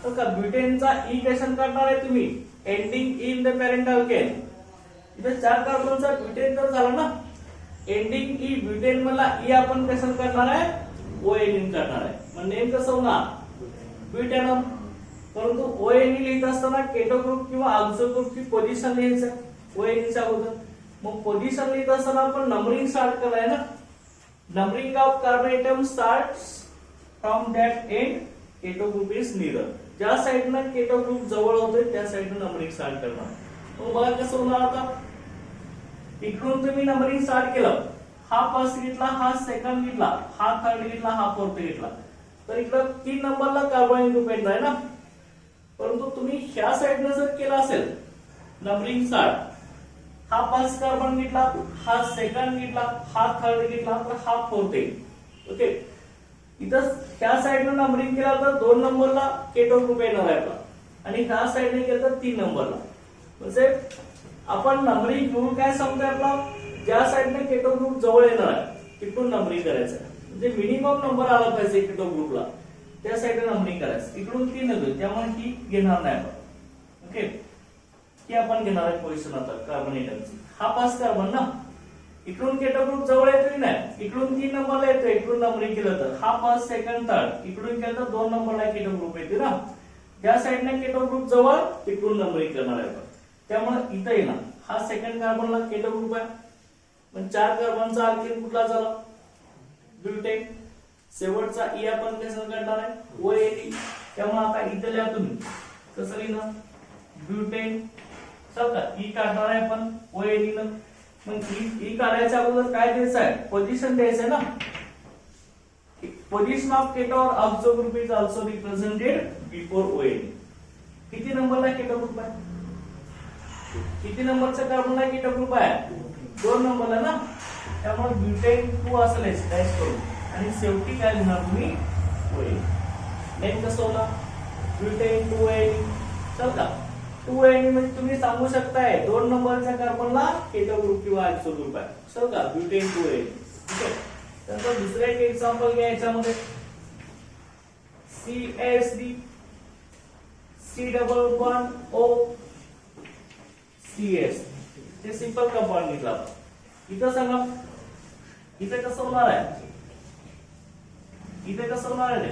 तर का ब्युटेनचा इक्वेशन काढणार आहे तुम्ही, ending in the parent alkane. इथे 4 कार्बनचा ब्युटेन तर झाला ना. एंडिंग ई ब्युटेन मला ई आपण कसं करणार आहे, ओएन करणार आहे. मग नेम कसं होणार, ब्युटेनम. परंतु ओएन लिहित असताना केटो ग्रुप किंवा आल्सो ग्रुपची पोझिशन लिहायचं ओएन च्या अगोदर. मग पोझिशन लिहित असताना आपण नंबरिंग स्टार्ट कराय ना. Numbering of carbon atom starts from that end keto group is near. ज्या साइडनं केटो ग्रुप जवळ होतोय त्या साइडनं नंबरिंग स्टार्ट करणार. मग बघा कसं होणार आता. इकडून तुम्ही नंबरिंग स्टार्ट केलं, हा फर्स्ट घेतला, हा सेकंड घेतला, हा थर्ड घेतला, हा फोर्थ घेतला, तर इकडं 3 नंबरला कार्बोनिल ग्रुप येणार आहे ना. परंतु तुम्ही ह्या साइडनं जर केलं असेल नंबरिंग स्टार्ट, हा फर्स्ट कार्बन घेतला, हा सेकंड घेतला, हा थर्ड घेतला, तर हा फोर्थ येईल. ओके, इथं ह्या साइडनं नंबरिंग केला तर 2 नंबरला केटो ग्रुप येणार आहे आपला, आणि ह्या साइडने केलं तर 3 नंबरला. म्हणजे आपण नंबरिंग घेऊन काय सांगतोय आपला, ज्या साइडने केटो ग्रुप जवळ येणार आहे तिथून नंबरिंग करायचं. म्हणजे मिनिमम नंबर आला पाहिजे केटो ग्रुपला, त्या साइडने नंबरिंग करायचं. इकडून 3 येतोय त्यामुळे ही घेणार नाही आपण. ओके, ही आपण घेणार आहे पोझिशन आता कार्बन एटमची. हा फर्स्ट कार्बन ना, इकडून केटो ग्रुप जवळ येतोय नाही, इकडून 3 नंबरला येतोय, इकडून नंबरिंग केलं तर हा फर्स्ट सेकंड थर्ड, इकडून केलं तर 2 नंबरला केटो ग्रुप येते ना. ज्या साइडने केटो ग्रुप जवळ तिकडून नंबरिंग करणार आहे आपण. त्यामुळे इथं येणार हा सेकंड कार्बनला केटो ग्रुप आहे, पण 4 कार्बनचा अल्केन कुठला झाला, ब्युटेन. शेवटचा ई आपण कसं करणार आहे, ONE. त्यामुळे आता इथे लिहा तुम्ही कसं लिहिणार, ब्युटेन. चल का ई काढणार आहे आपण ONE न. मग ई काढायच्या अगोदर काय द्यायचं आहे, पोझिशन द्यायचं आहे ना. पोझिशन ऑफ केटो और oxo group is also represented before ONE. किती नंबरला केटो ग्रुप आहे, किती नंबरचा कार्बनला केटो ग्रुप आहे, 2 नंबरला ना. त्यामुळे ब्युटेन 2 असं डॅश करून, आणि शेवटी काय लिहिणार तुम्ही, ONE. नेम कसं होणार, ब्युटेन 2ONE. चल का 2ONE म्हणजे तुम्ही सांगू शकताय 2 नंबरच्या कार्बनला केटो ग्रुप किंवा ऑक्सो ग्रुप आहे. चल का ब्युटेन 2ONE. ठीक आहे. तर दुसरं एक एक्झाम्पल घ्या याच्यामध्ये, CH3 C11O CS. ते सिंपल कंपाऊंड घेतला. इथं सांगा, इथे कसं होणार आहे, इथे कसं होणार आहे,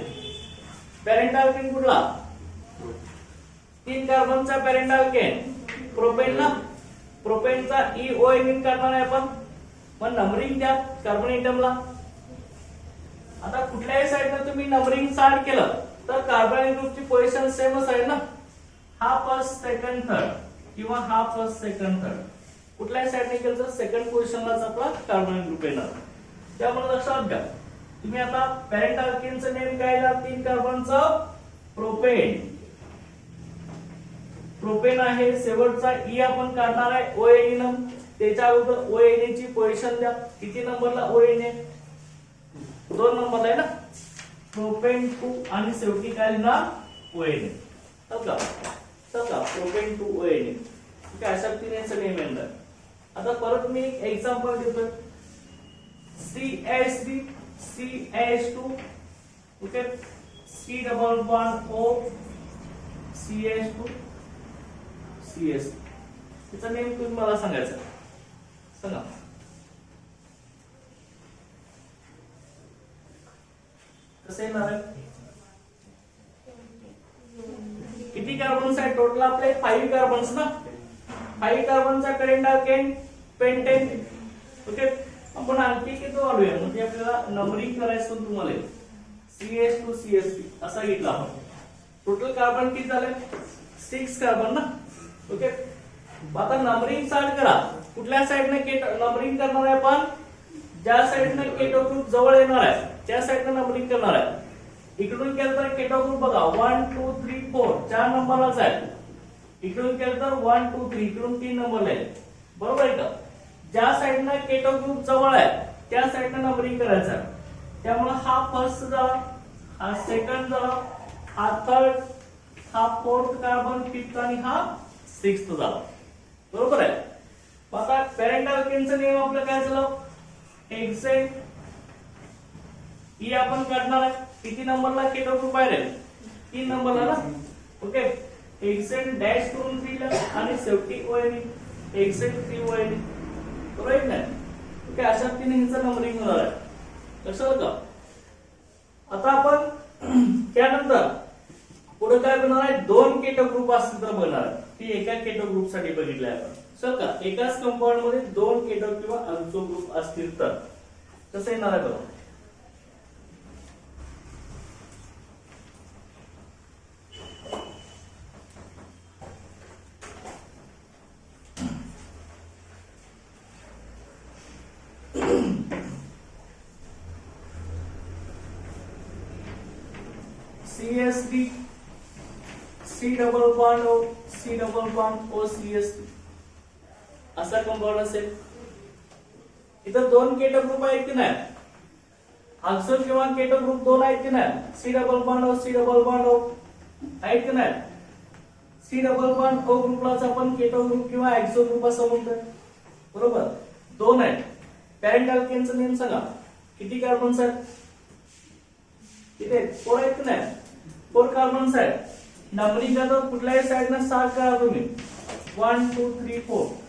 पॅरेंट अल्केन कुठला, 3 कार्बनचा पॅरेंट अल्केन प्रोपेन ना. प्रोपेनचा EON करणार आहे आपण. पण नंबरिंग द्या कार्बन एटमला. आता कुठल्याही साइडने तुम्ही नंबरिंग स्टार्ट केलं तर कार्बन ग्रुपची पोझिशन सेमच आहे ना. हा फर्स्ट सेकंड थर्ड किंवा हा फर्स्ट सेकंड थर्ड, कुठल्याही साइडने केलं तर सेकंड पोझिशनलाच आपला कार्बन ग्रुप येणार. त्यामुळे लक्षात घ्या तुम्ही आता पॅरेंट अल्केनचं नेम काय येणार, 3 कार्बनचं प्रोपेन. प्रोपेन आहे. शेवटचा ई आपण काढणार आहे ONE न. त्याच्या अगोदर ONE ची पोझिशन द्या. किती नंबरला ONE आहे, 2 नंबरला आहे ना. प्रोपेन 2 आणि शेवटी काय लिहिणार, ONE. चल का प्रोपेन 2 ONE. ठीक आहे, अशा 3 याचं नेम येणार. आता परत मी एक एक्झाम्पल देतोय, CH3 CH2. Okay, C11O CH2 CS. त्याचा नेम तुम्ही मला सांगायचं, सांगा. कसं येणार आहे, किती कार्बन्स आहेत टोटल आपले, 5 कार्बन्स ना. 5 कार्बनचा करेंट अल्केन पेंटेन. ओके, आपण आणखी किती वाढूया, म्हणजे आपल्याला नंबरिंग करायचं तुम्हाला. CH2 CH3 असा घेतला आपण. टोटल कार्बन किती झाले, 6 कार्बन ना. ओके, आता नंबरिंग स्टार्ट करा. कुठल्या साइडने नंबरिंग करणार आहे आपण, ज्या साइडने केटो ग्रुप जवळ येणार आहे त्या साइडने नंबरिंग करणार आहे. इकडून केलं तर केटो ग्रुप बघा 1 2 3 4 4 नंबरलाच आहे. इकडून केलं तर 1 2 3, इकडून 3 नंबरला आहे. बरोबर आहे का. ज्या साइडने केटो ग्रुप जवळ आहे त्या साइडने नंबरिंग करायचं आहे. त्यामुळे हा फर्स्ट झाला, हा सेकंड झाला, हा थर्ड, हा फोर्थ कार्बन, फिफ्थ आणि हा सिक्स्थ झाला. बरोबर आहे. आता पॅरेंट अल्केनचं नेम आपलं काय झालं, हेक्सेन. ही आपण काढणार आहे. किती नंबरला केटो ग्रुप आहे रे, 3 नंबरला ना. ओके, हेक्सेन डॅश करून 3 ला आणि शेवटी ONE, हेक्सेन 3 ONE. बरोबर आहे ना. ओके, अशा 3 हिंचं नंबरिंग होणार आहे. लक्षात का. आता आपण त्यानंतर पुढे काय बनवणार आहे, 2 केटो ग्रुप असतील तर बनणार आहे. ती एका केटो ग्रुप साठी बघितलंय आपण. चल का, एकाच कंपाऊंड मध्ये 2 केटो किंवा ऑक्सो ग्रुप असतील तर कसं येणार आहे बघा. CSD, C double bond O, C double bond O, CSD असा कंपाऊंड असेल. इथं दोन केटो ग्रुप आहेत की नाही, ऑक्सो किंवा केटो ग्रुप दोन आहेत की नाही, C double bond O, C double bond O आहेत की नाही. C डबल बॉन्ड O ग्रुपलाच आपण केटो ग्रुप किंवा एक्सो ग्रुप असं म्हणतोय, बरोबर. दोन आहेत. पॅरेंट अल्केनचं नेम सांगा, किती कार्बन्स आहेत? किती आहेत? 4 आहेत की नाही? 4 कार्बन्स आहेत. नंबरिंग करतो कुठल्याही साइडने स्टार्ट करा तुम्ही. 1 2 3 4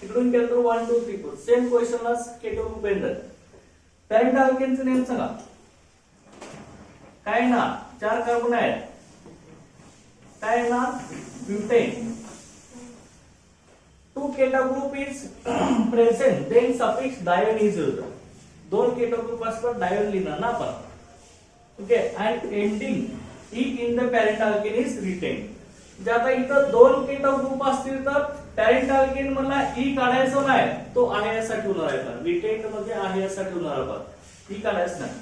इकडून केलं तर 1 2 3 4 सेम क्वेश्चनला केटो ग्रुप एंडर. पॅरेंट अल्केनचं नेम सांगा. काय ना 4 कार्बन आहेत. काय ना butane. 2 keto group is present then suffix dione is used. 2 keto group असतात डायोन लिहिणार ना आपण. Okay and ending E in the parent alkane is written. म्हणजे आता इथं 2 केटो ग्रुप असतील तर पॅरेंट अल्केन मधला ई काढायचा नाही, तो आहे यासाठी होणार आहे. रिटेन मध्ये आहे यासाठी होणार आहे, ई काढायचं नाही.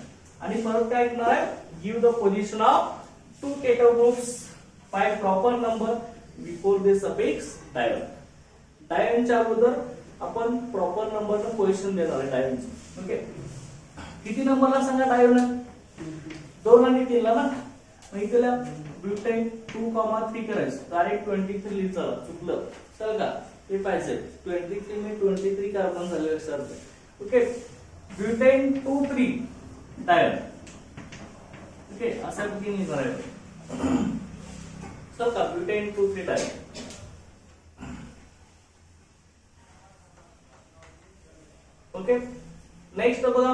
आणि परत काय करणार आहे, give the position of 2 keto groups by proper number before the suffix dione. डायोनच्या अगोदर आपण प्रॉपर नंबरनं पोझिशन देणार आहे डायोनचं. ओके किती नंबरला सांगा डायोन आहे? 2 आणि 3 ला ना. मग इथला ब्युटेन 2,3 करायचं, डायरेक्ट 23 लिहिलं, चुकलं चल का हे पाहिजे. 23 ने 23 कार्बन झाले लक्षात. Okay butane 2 3 डायोन. ओके असा किती लिहिणार आहे चल का, ब्युटेन 2 3 डायोन. ओके नेक्स्ट बघा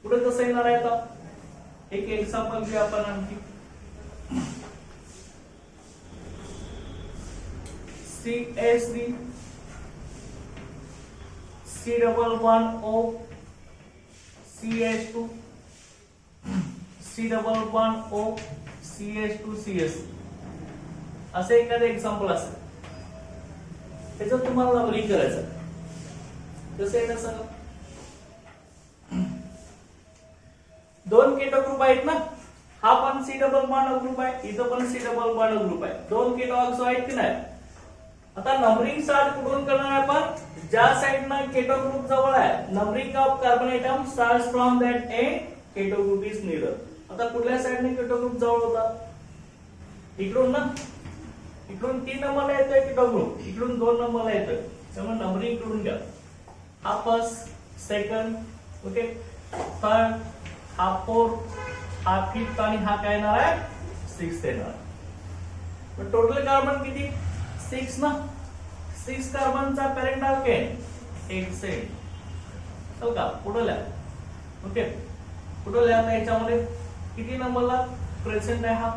पुढे कसं येणार आहे. आता एक एक्झाम्पल घेऊ आपण आणखी. CSD, C double bond O, CH2, C double bond O, CH2, CS असे एखादं एक्झाम्पल असेल. त्याच्यात तुम्हाला नंबरिंग करायचं. कसं आहे ना सांगा. 2 केटो ग्रुप आहेत ना, हा पण C डबल बॉन्ड ग्रुप आहे, इथं पण C डबल बॉन्ड ग्रुप आहे. 2 केटो ऑक्सो आहेत की नाही. आता नंबरिंग स्टार्ट कुठून करणार आहे आपण, ज्या साइडना केटो ग्रुप जवळ आहे. Numbering of carbon atom starts from that end keto group is near. आता कुठल्या साइडने केटो ग्रुप जवळ होता, इकडून ना. इकडून 3 नंबरला येतोय केटो ग्रुप, इकडून 2 नंबरला येतोय. त्यामुळे नंबरिंग करून घ्या. हा फर्स्ट, सेकंड, ओके थर्ड, हा फोर्थ, हा फिफ्थ आणि हा काय येणार आहे 6th येणार. पण टोटल कार्बन किती 6 ना. 6 कार्बनचा पॅरेंट अल्केन हेक्सेन. चल का पुढे लिहा. ओके पुढे लिहा. याच्यामध्ये किती नंबरला प्रेझेंट आहे हा,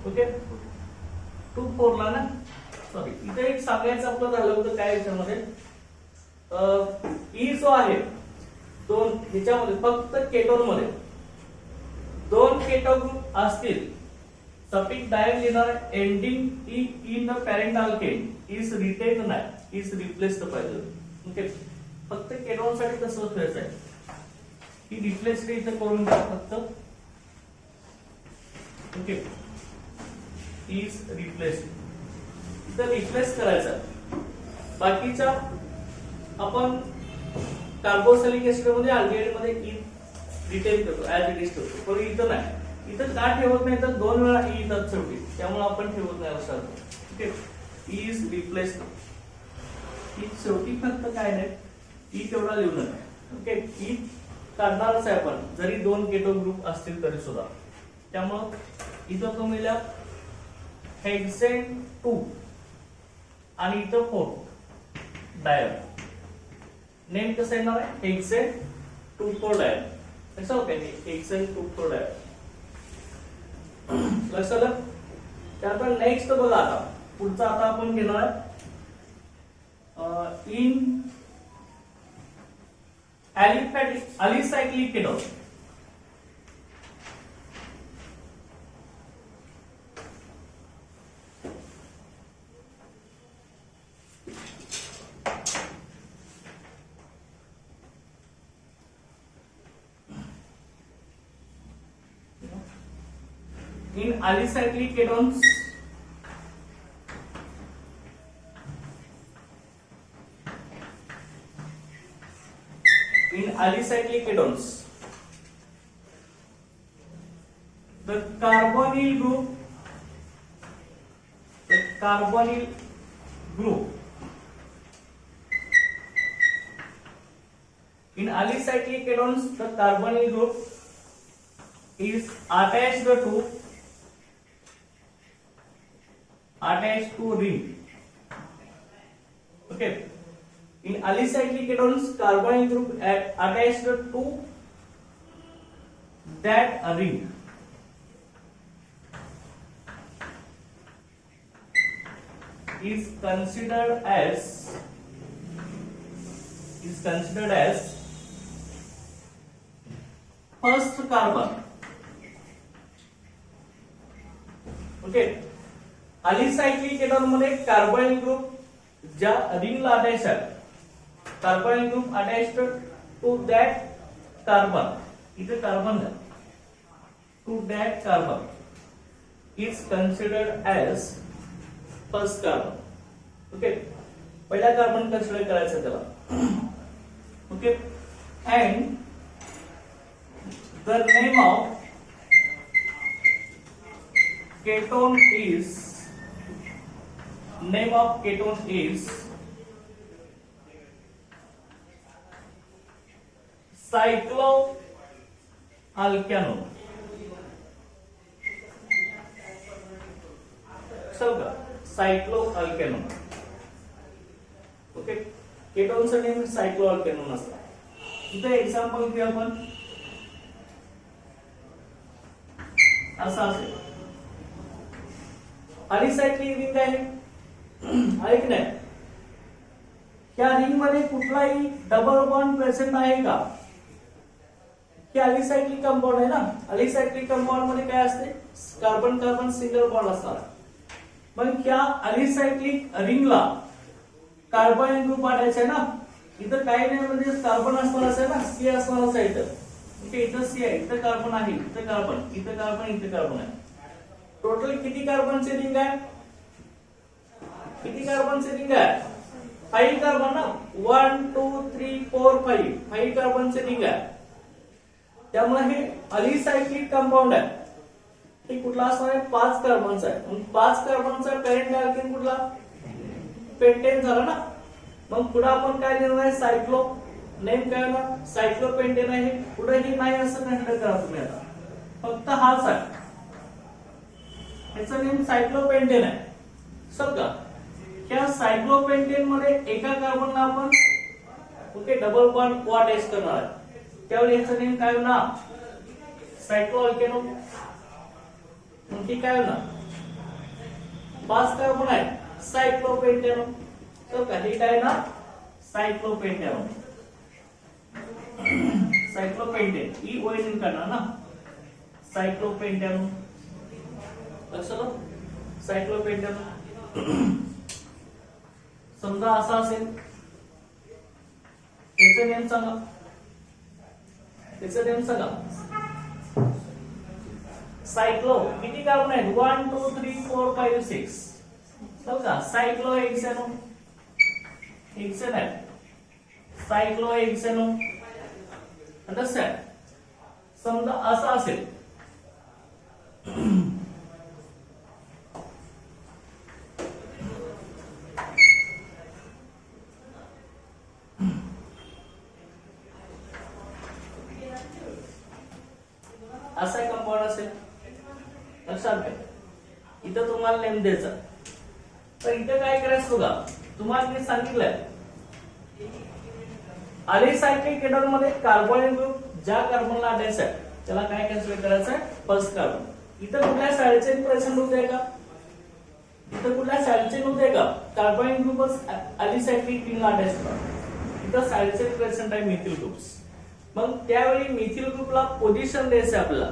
ओके 2 4 ला ना. सॉरी इथे एक सांगायचं आपलं झालं होतं काय याच्यामध्ये, ई जो आहे 2 ह्याच्यामध्ये फक्त केटोन मध्ये 2 केटो ग्रुप असतील, सफिक्स डायोन लिहिणार. Ending E in the parent alkane is retain नाही, इज रिप्लेस्ड पाहिजे. ओके फक्त केटोन साठी तसंच करायचं आहे की रिप्लेस्ड इथं करून घ्या फक्त. ओके इज रिप्लेस्ड इथं रिप्लेस करायचं. बाकीच्या आपण कार्बोक्सिलिक ऍसिड मध्ये अल्डिहाइड मध्ये ई रिटेन करतो, ऍज इट इज करतो. पण इथं नाही, इथं का ठेवत नाही तर 2 वेळा ई येतात शेवटी, त्यामुळे आपण ठेवत नाही लक्षात. ओके इज रिप्लेस्ड ई शेवटी फक्त काय नाही ई तेवढा लिहू नये. ओके ई काढणारच आहे आपण जरी 2 केटो ग्रुप असतील तरी सुद्धा. त्यामुळे इथं तुम्ही लिहा हेक्सेन 2 आणि इथं 4 डायोन. नेम कसं येणार आहे हेक्सेन 2 4 डायोन. कसं काय हेक्सेन 2 4 डायोन लक्षात आलं. त्यानंतर नेक्स्ट बघा. आता पुढचा आता आपण घेणार आहे in alicyclic ketone. in alicyclic ketones, the carbonyl group in alicyclic ketones, the carbonyl group is attached to ring. Okay. In alicyclic ketones, carbonyl group attached to that ring. Is considered as first carbon. Okay. alicyclic ketone मध्ये carbonyl group ज्या रिंगला attach आहे, carbonyl group attached to that carbon, इथे carbon आहे, to that carbon is considered as first carbon. Okay. पहिला carbon consider करायचा त्याला. Okay. And the name of ketone is cycloalkanone. समजा cycloalkanone. ओके. केटोनचं नेम सायक्लोअल्केनोन असतं. इथे एक्झाम्पल घेऊ आपण. असं असेल, alicyclic रिंग आहे, ऐक नाही, या रिंग मध्ये कुठलाही डबल बॉन्ड प्रेझेंट आहे का? हे alicyclic कंपाऊंड आहे ना. alicyclic कंपाऊंड मध्ये काय असते? कार्बन कार्बन सिंगल बॉन्ड असतात. मग या alicyclic रिंगला कार्बन ग्रुप अटॅच आहे ना. इथं काही नाही, म्हणजे कार्बन असणारच आहे ना, सी असणारच आहे इथं. ओके. इथं सी आहे, इथं कार्बन आहे, इथं कार्बन, इथं कार्बन, इथं कार्बन आहे. टोटल किती कार्बनचे रिंग आहे? किती कार्बनचे रिंग आहे? 5 कार्बन ना. 1 2 3 4 5 कार्बनचे रिंग आहे. त्यामुळे हे alicyclic कंपाऊंड आहे. हे कुठला असणार आहे? 5 कार्बनचा आहे. मग 5 कार्बनचा पॅरेंट अल्केन कुठला? पेंटेन झाला ना. मग पुढे आपण काय लिहिणार आहे? सायक्लो. नेम काय ना? सायक्लोपेंटेन आहे. पुढेही नाही असं कन्सिडर करा तुम्ही. आता फक्त हाच आहे, याचं नेम सायक्लोपेंटेन आहे. समजा या सायक्लोपेंटेन मध्ये एका कार्बनला आपण ओके डबल बॉन्ड को अटॅच करणार आहे. त्यावेळी याचं नेम काय होणार? सायक्लोअल्केनो. मग हे काय होणार? 5 कार्बन आहे, सायक्लोपेंटेनो. तर काही काय ना? सायक्लोपेंटेनो. सायक्लोपेंटेन ई ओ एन करणार ना. सायक्लोपेंटेनो. लक्षात? सायक्लोपेंटेनो. समजा असा असेल, त्याचं नेम सांगा. त्याचं नेम सांगा. सायक्लो किती कार्बन आहेत? 1 2 3 4 5 6. समजा सायक्लो हेक्सेनो. हेक्सेन आहे, सायक्लो हेक्सेनो. अंडरस्टँड? समजा असं असेल, असा कंपाऊंड असेल. लक्षात घ्या. इथं तुम्हाला नेम द्यायचा. तर इथं काय करायचं बघा, तुम्हाला मी सांगितलंय alicyclic केटॉन मध्ये कार्बोनिल ग्रुप ज्या कार्बनला अटॅच आहे त्याला काय कन्सिडर करायचं आहे? First carbon. इथं कुठल्या साइड चेन प्रेझेंट होते का? इथं कुठल्या साइड चेन होते का? कार्बोनिल ग्रुपच alicyclic रिंगला अटॅच होतात. इथं साइड चेन प्रेझेंट आहे मिथिल ग्रुप्स. मग त्यावेळी मिथिल ग्रुपला पोझिशन द्यायचं आपल्याला.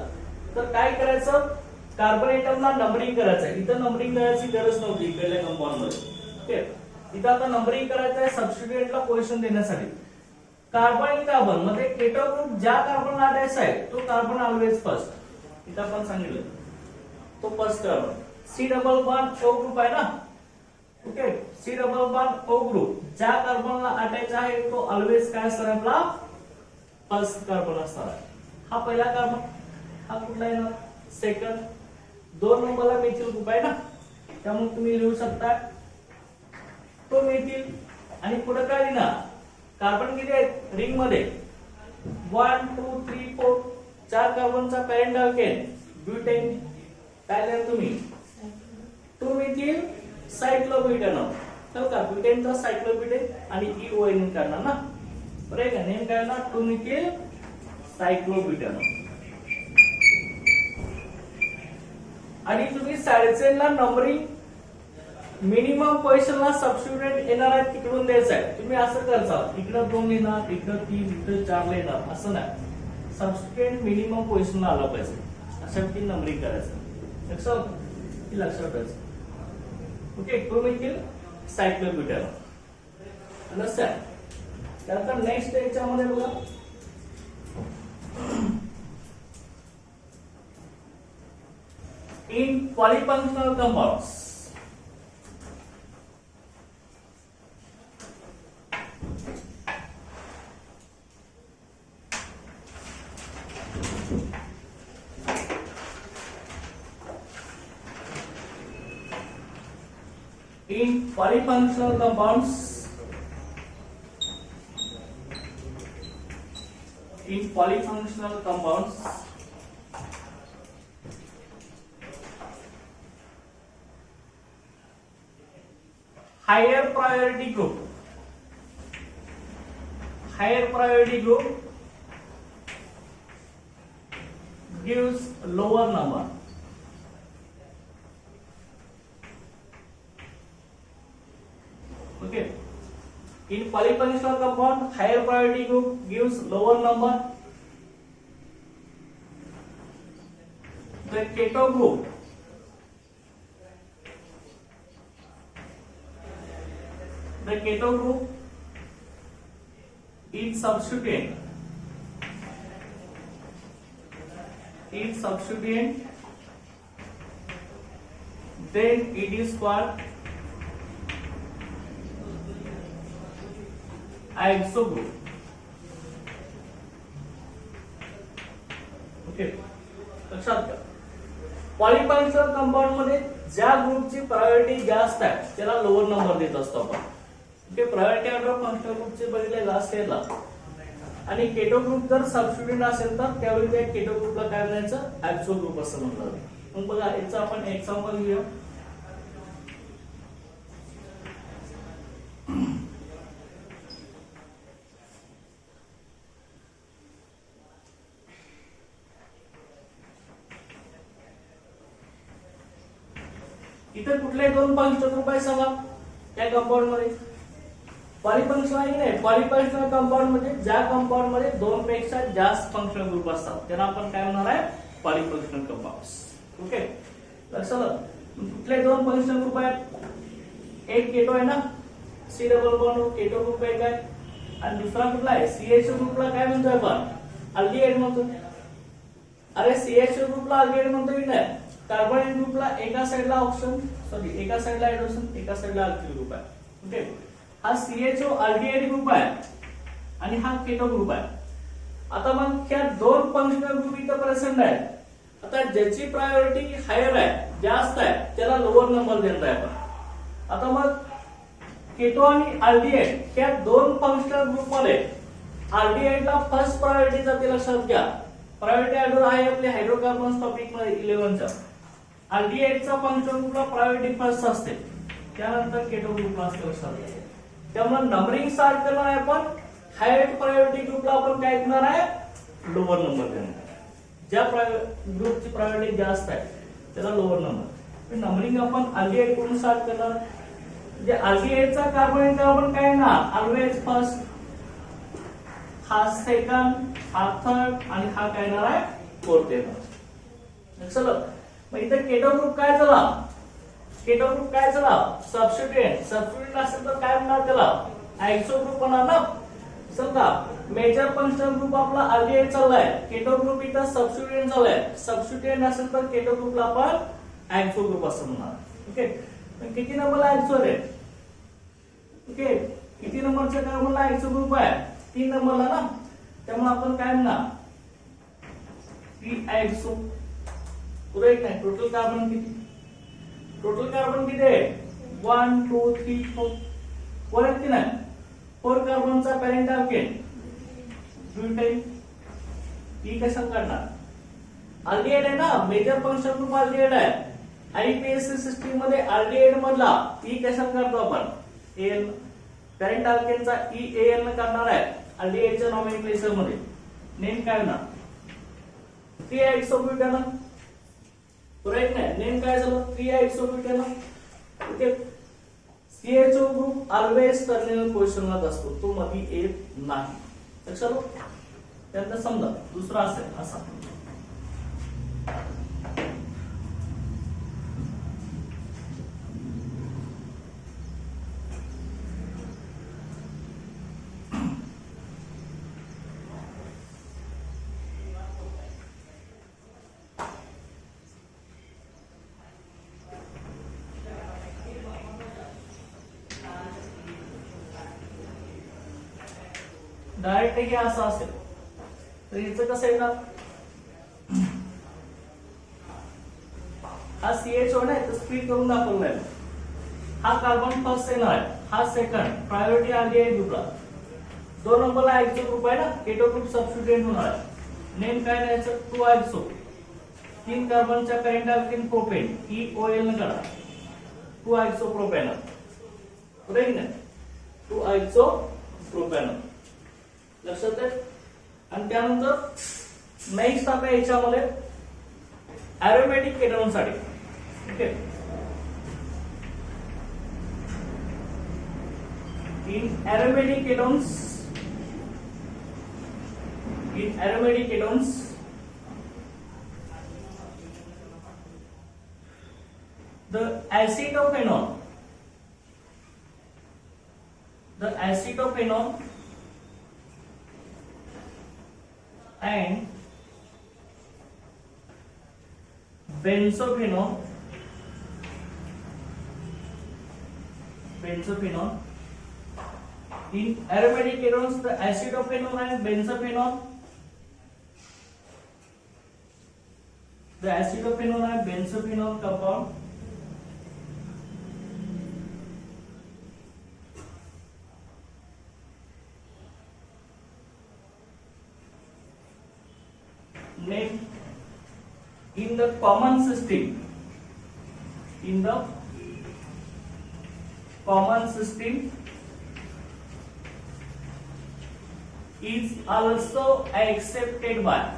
तर काय करायचं? कार्बन एटमला नंबरिंग करायचं. इथं नंबरिंग करायची गरज नव्हती पहिल्या कंपाऊंड मध्ये. ओके. इथं आता नंबरिंग करायचं आहे सबस्टिट्यूएंटला पोझिशन देण्यासाठी. कार्बन कार्बन मध्ये केटो ग्रुप ज्या कार्बनला अटॅच आहे तो कार्बन ऑलवेज फर्स्ट. इथं आपण सांगितलं तो first carbon. C double bond O group आहे ना. Okay, C double bond O group ज्या कार्बनला अटॅच आहे तो ऑलवेज काय असणार आपला फर्स्ट कार्बन असणार आहे. हा पहिला कार्बन, हा कुठला येणार सेकंड. 2 नंबरला मेथिल ग्रुप आहे ना, त्यामुळे तुम्ही लिहू शकता तो मेथिल. आणि पुढे काय लिहिणार कार्बन किती आहेत रिंग मध्ये 1 2 3 4 चार कार्बनचा पॅरेंट अल्केन ब्युटेन. काय लिहिणार तुम्ही 2 मेथिल सायक्लोब्युटेनॉल. तर का ब्युटेनचा सायक्लोब्युटेन आणि EON करणार ना, बरोबर आहे का. नेम काय ना 2 मेथिल सायक्लोब्युटेनॉल. आणि तुम्ही सायडचेनला नंबरिंग मिनिमम पोझिशनला सबस्टिट्यूट येणार आहे तिकडून द्यायचं आहे. तुम्ही असं करता इकडं 2 लिहिणार, इकडं 3, इकडं 4 लिहिणार असं नाही. सबस्टिट्यूट मिनिमम पोझिशनला आला पाहिजे, अशा ती नंबरिंग करायचं. लक्षात ठेवायचं. Okay, 2 methyl cyclobutanol. अंडरस्टँड. त्यानंतर नेक्स्ट याच्यामध्ये बघा in polyfunctional compounds. In polyfunctional compounds, higher priority group gives lower number. Okay, in polyfunctional compound higher priority group gives lower number. The keto group is substituent, then it is called iso group. Okay, लक्षात घ्या. Polyfunctional compound मध्ये ज्या ग्रुपची priority जास्त आहे त्याला lower number देत असतो आपण. ओके, प्रायोरिटी ऑर्डर फंक्शनल ग्रुपचे बघितले लास्ट इयरला. आणि केटो ग्रुप जर सबस्टिट्यूट असेल तर त्यावेळी त्या केटो ग्रुपला काय म्हणायचं आयसो ग्रुप असं म्हणलं जातं. मग बघा याचं आपण एक्झाम्पल घेऊया. इथे कुठले 2 फंक्शनल ग्रुप आहे सांगा त्या कंपाउंड मध्ये. पॉलीफंक्शनल आहे नाही. पॉलीफंक्शनल कंपाउंड मध्ये ज्या कंपाउंड मध्ये 2 पेक्षा जास्त फंक्शनल ग्रुप असतात त्यांना आपण काय म्हणणार आहे पॉलीफंक्शनल कंपाउंड्स. ओके, लक्षात आलं. कुठले 2 फंक्शनल ग्रुप आहेत. एक केटो आहे ना, C double bond keto group आहे काय, आणि दुसरा कुठला आहे सीएचओ ग्रुपला काय म्हणतोय आपण अल्डिहाइड म्हणतो. अरे सीएचओ ग्रुपला अल्डिहाइड म्हणतो की नाही. कार्बोनिल ग्रुपला एका साइडला एका साइडला हायड्रोजन एका साइडला अल्किल ग्रुप आहे. ओके, हा सीएचओ अल्डिहाइड ग्रुप आहे आणि हा केटो ग्रुप आहे. आता मग ह्या 2 फंक्शनल ग्रुप इथं प्रेझेंट आहेत. आता ज्याची प्रायोरिटी हायर आहे जास्त आहे त्याला लोअर नंबर देत आहे आपण. आता मग केटो आणि अल्डिहाइड ह्या 2 फंक्शनल ग्रुप मध्ये अल्डिहाइडला फर्स्ट प्रायोरिटी जाते. लक्षात घ्या, प्रायोरिटी ऑर्डर आहे आपले हायड्रोकार्बन्स टॉपिक मध्ये 11च्या. अल्डिहाइडचा फंक्शनल ग्रुपला प्रायोरिटी फर्स्ट असते, त्यानंतर केटो ग्रुपला असते. लक्षात घ्या. त्यामुळे नंबरिंग स्टार्ट करणार आहे आपण हायर प्रायोरिटी ग्रुपला आपण काय करणार आहे लोअर नंबर देणार. ज्या ग्रुपची प्रायोरिटी जास्त आहे त्याला लोअर नंबर. नंबरिंग आपण अल्डिहाइड कडून स्टार्ट करणार. म्हणजे अल्डिहाइडचा कार्बन आपण काय ना ऑलवेज फर्स्ट, हा सेकंड, हा थर्ड आणि हा काय येणार आहे फोर्थ येणार. चला मग इथे केटो ग्रुप काय झाला. केटो ग्रुप काय झाला सबस्टिट्यूएंट असेल तर काय म्हणणार त्याला आयसो ग्रुप म्हणणार ना. समजा मेजर फंक्शनल ग्रुप आपला अल्डिहाइड चाललाय, केटो ग्रुप इथं सबस्टिट्यूएंट चाललाय. सबस्टिट्यूएंट असेल तर केटो ग्रुपला आपण ऍक्सो ग्रुप असं म्हणणार. ओके, किती नंबरला ऍक्सो आहे? ओके, किती नंबरच्या कार्बनला ऍक्सो ग्रुप आहे? 3 नंबरला ना. त्यामुळे आपण काय म्हणणार? 3 ऍक्सो. बरोबर नाही? टोटल कार्बन किती? टोटल कार्बन किती आहे? 1 2 3 4. बरोबर की नाही? 4 कार्बनचा पॅरेंट अल्केन ब्युटेन. ही कशात काढणार? अल्डिहाइड आहे ना, मेजर फंक्शन ग्रुप अल्डिहाइड आहे. आयपीएससी सिस्टीम मध्ये अल्डिहाइड मधला ई कशात काढतो आपण? एल. पॅरेंट अल्केनचा ई एल न काढणार आहे अल्डिहाइडच्या नॉमेनक्लेचर मध्ये. नेम काय होणार? 3-ॲक्सोब्युटेनॉल. बरोबर नाही? नेम काय झालं? Three oxobutanol. Okay, CHO group always terminal पोझिशनलाच असतो, तो मध्ये येत नाही. लक्षात आलं? त्यानंतर समजा दुसरा असेल असा, डायरेक्ट हे असं असेल तर याचं कसं येणार? हा सीएचओ नाही तर स्प्लिट करून दाखवलाय. हा कार्बन फर्स्ट येणार आहे, हा सेकंड. प्रायोरिटी अल्डिहाइड ग्रुपला. 2 नंबरला ऍक्सो ग्रुप आहे ना, केटो ग्रुप सबस्टिट्यूट होणार आहे. नेम काय द्यायचं? 2-ॲक्सो. 3 कार्बनच्या पॅरेंट अल्केन प्रोपेन, EOL न काढा. Two oxo propanol. बरोबर ना? Two oxo propanol. लक्षात आहे? आणि त्यानंतर नेक्स्ट आपण याच्यामध्ये एरोमॅटिक केटॉन साठी. Okay, in aromatic ketones the acetophenol and benzophenol in aromatic ketones, the acetophenol and benzophenol, the acetophenol and benzophenol compound name in the common system is also accepted by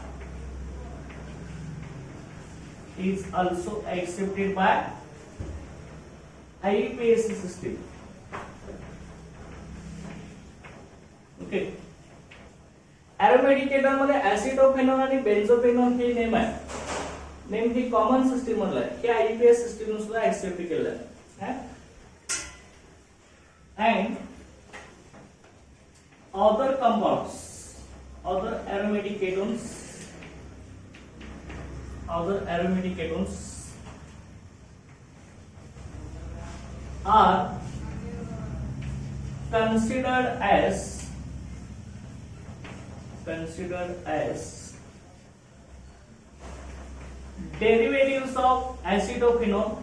IUPAC system. Okay, aromatic ketone मध्ये acetophenol आणि बेन्झोफेनॉल हे name आहे. Name ही common system मधला आहे, हे IPS system सुद्धा accept केलेलं आहे. and other compounds, other aromatic ketones are considered as derivatives of acetophenol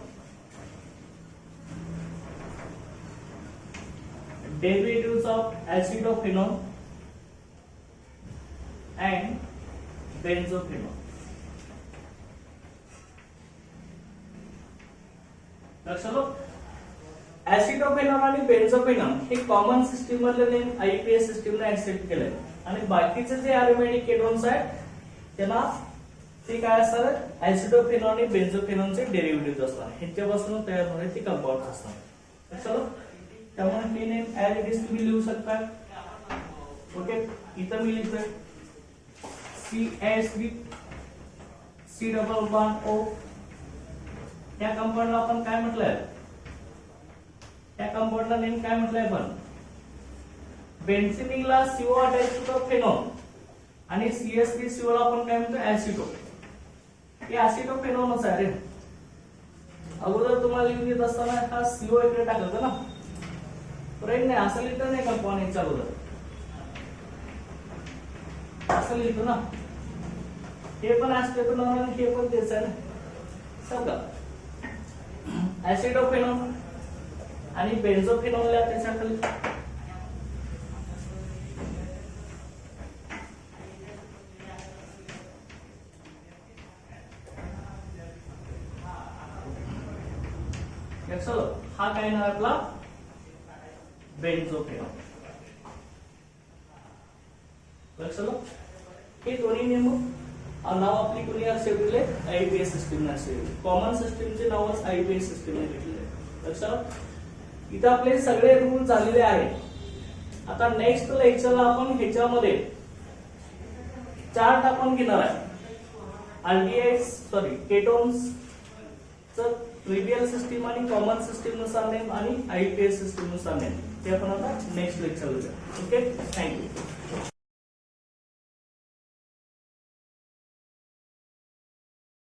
and benzophenol. लक्षात ऍसिटोफेनॉल आणि बेन्झोफेनॉल हे कॉमन सिस्टीम मधले नेम आयपीएस सिस्टीमने ऍक्सेप्ट केले आणि बाकीचे जे अरोमॅटिक केटॉन्स आहेत त्यांना ते काय असतात? ऍसिटोफेनॉल आणि बेन्झोफेनॉलचे डेरिव्हेटिव्ह असतात, ह्याच्यापासून तयार होणारे ते कंपाऊंड्स असतात. लक्षात? त्यामुळे हे नेम ऍज इट इज तुम्ही लिहू शकता. ओके, इथं मी लिहितोय CH3 C++O. त्या कंपाऊंडला आपण काय म्हटलंय? त्या कंपाऊंडला नेम काय म्हटलंय आपण? बेन्झिनिकला CO अटॅच होतो फेनॉल आणि CH3CO ला आपण काय म्हणतो? ऍसिटो. हे ऍसिटोफेनॉलच आहे रे. अगोदर तुम्हाला लिहित असताना हा CO इकडे टाकायचा ना, राईट नाही असं लिहितो नाही कंपाऊंड याच्या अगोदर असं लिहितो ना, हे पण असते नॉर्मल, हे पण तेच आहे ना समजा. ऍसिडोफेनॉल आणि बेन्झोफेनॉल त्याच्या खाली चलो हा काय नाव आपला बेन्झोफेनॉल. लक्षात हे दोन्ही नेम नाव आपली कोणी असे दिले IUPAC सिस्टीम असे, कॉमन सिस्टीमचे नावच IUPAC सिस्टीम ने घेतलेले. लक्षात इथे आपले सगळे रूल झालेले आहेत. आता नेक्स्ट लेक्चरला आपण ह्याच्यामध्ये चार्ट आपण घेणार आहे. केटोन्स ट्रिवियल सिस्टीम आणि कॉमन सिस्टीम नुसार नेम आणि IUPAC सिस्टीम नुसार नेम, ते आपण आता नेक्स्ट लेक्चरला. Okay, thank you.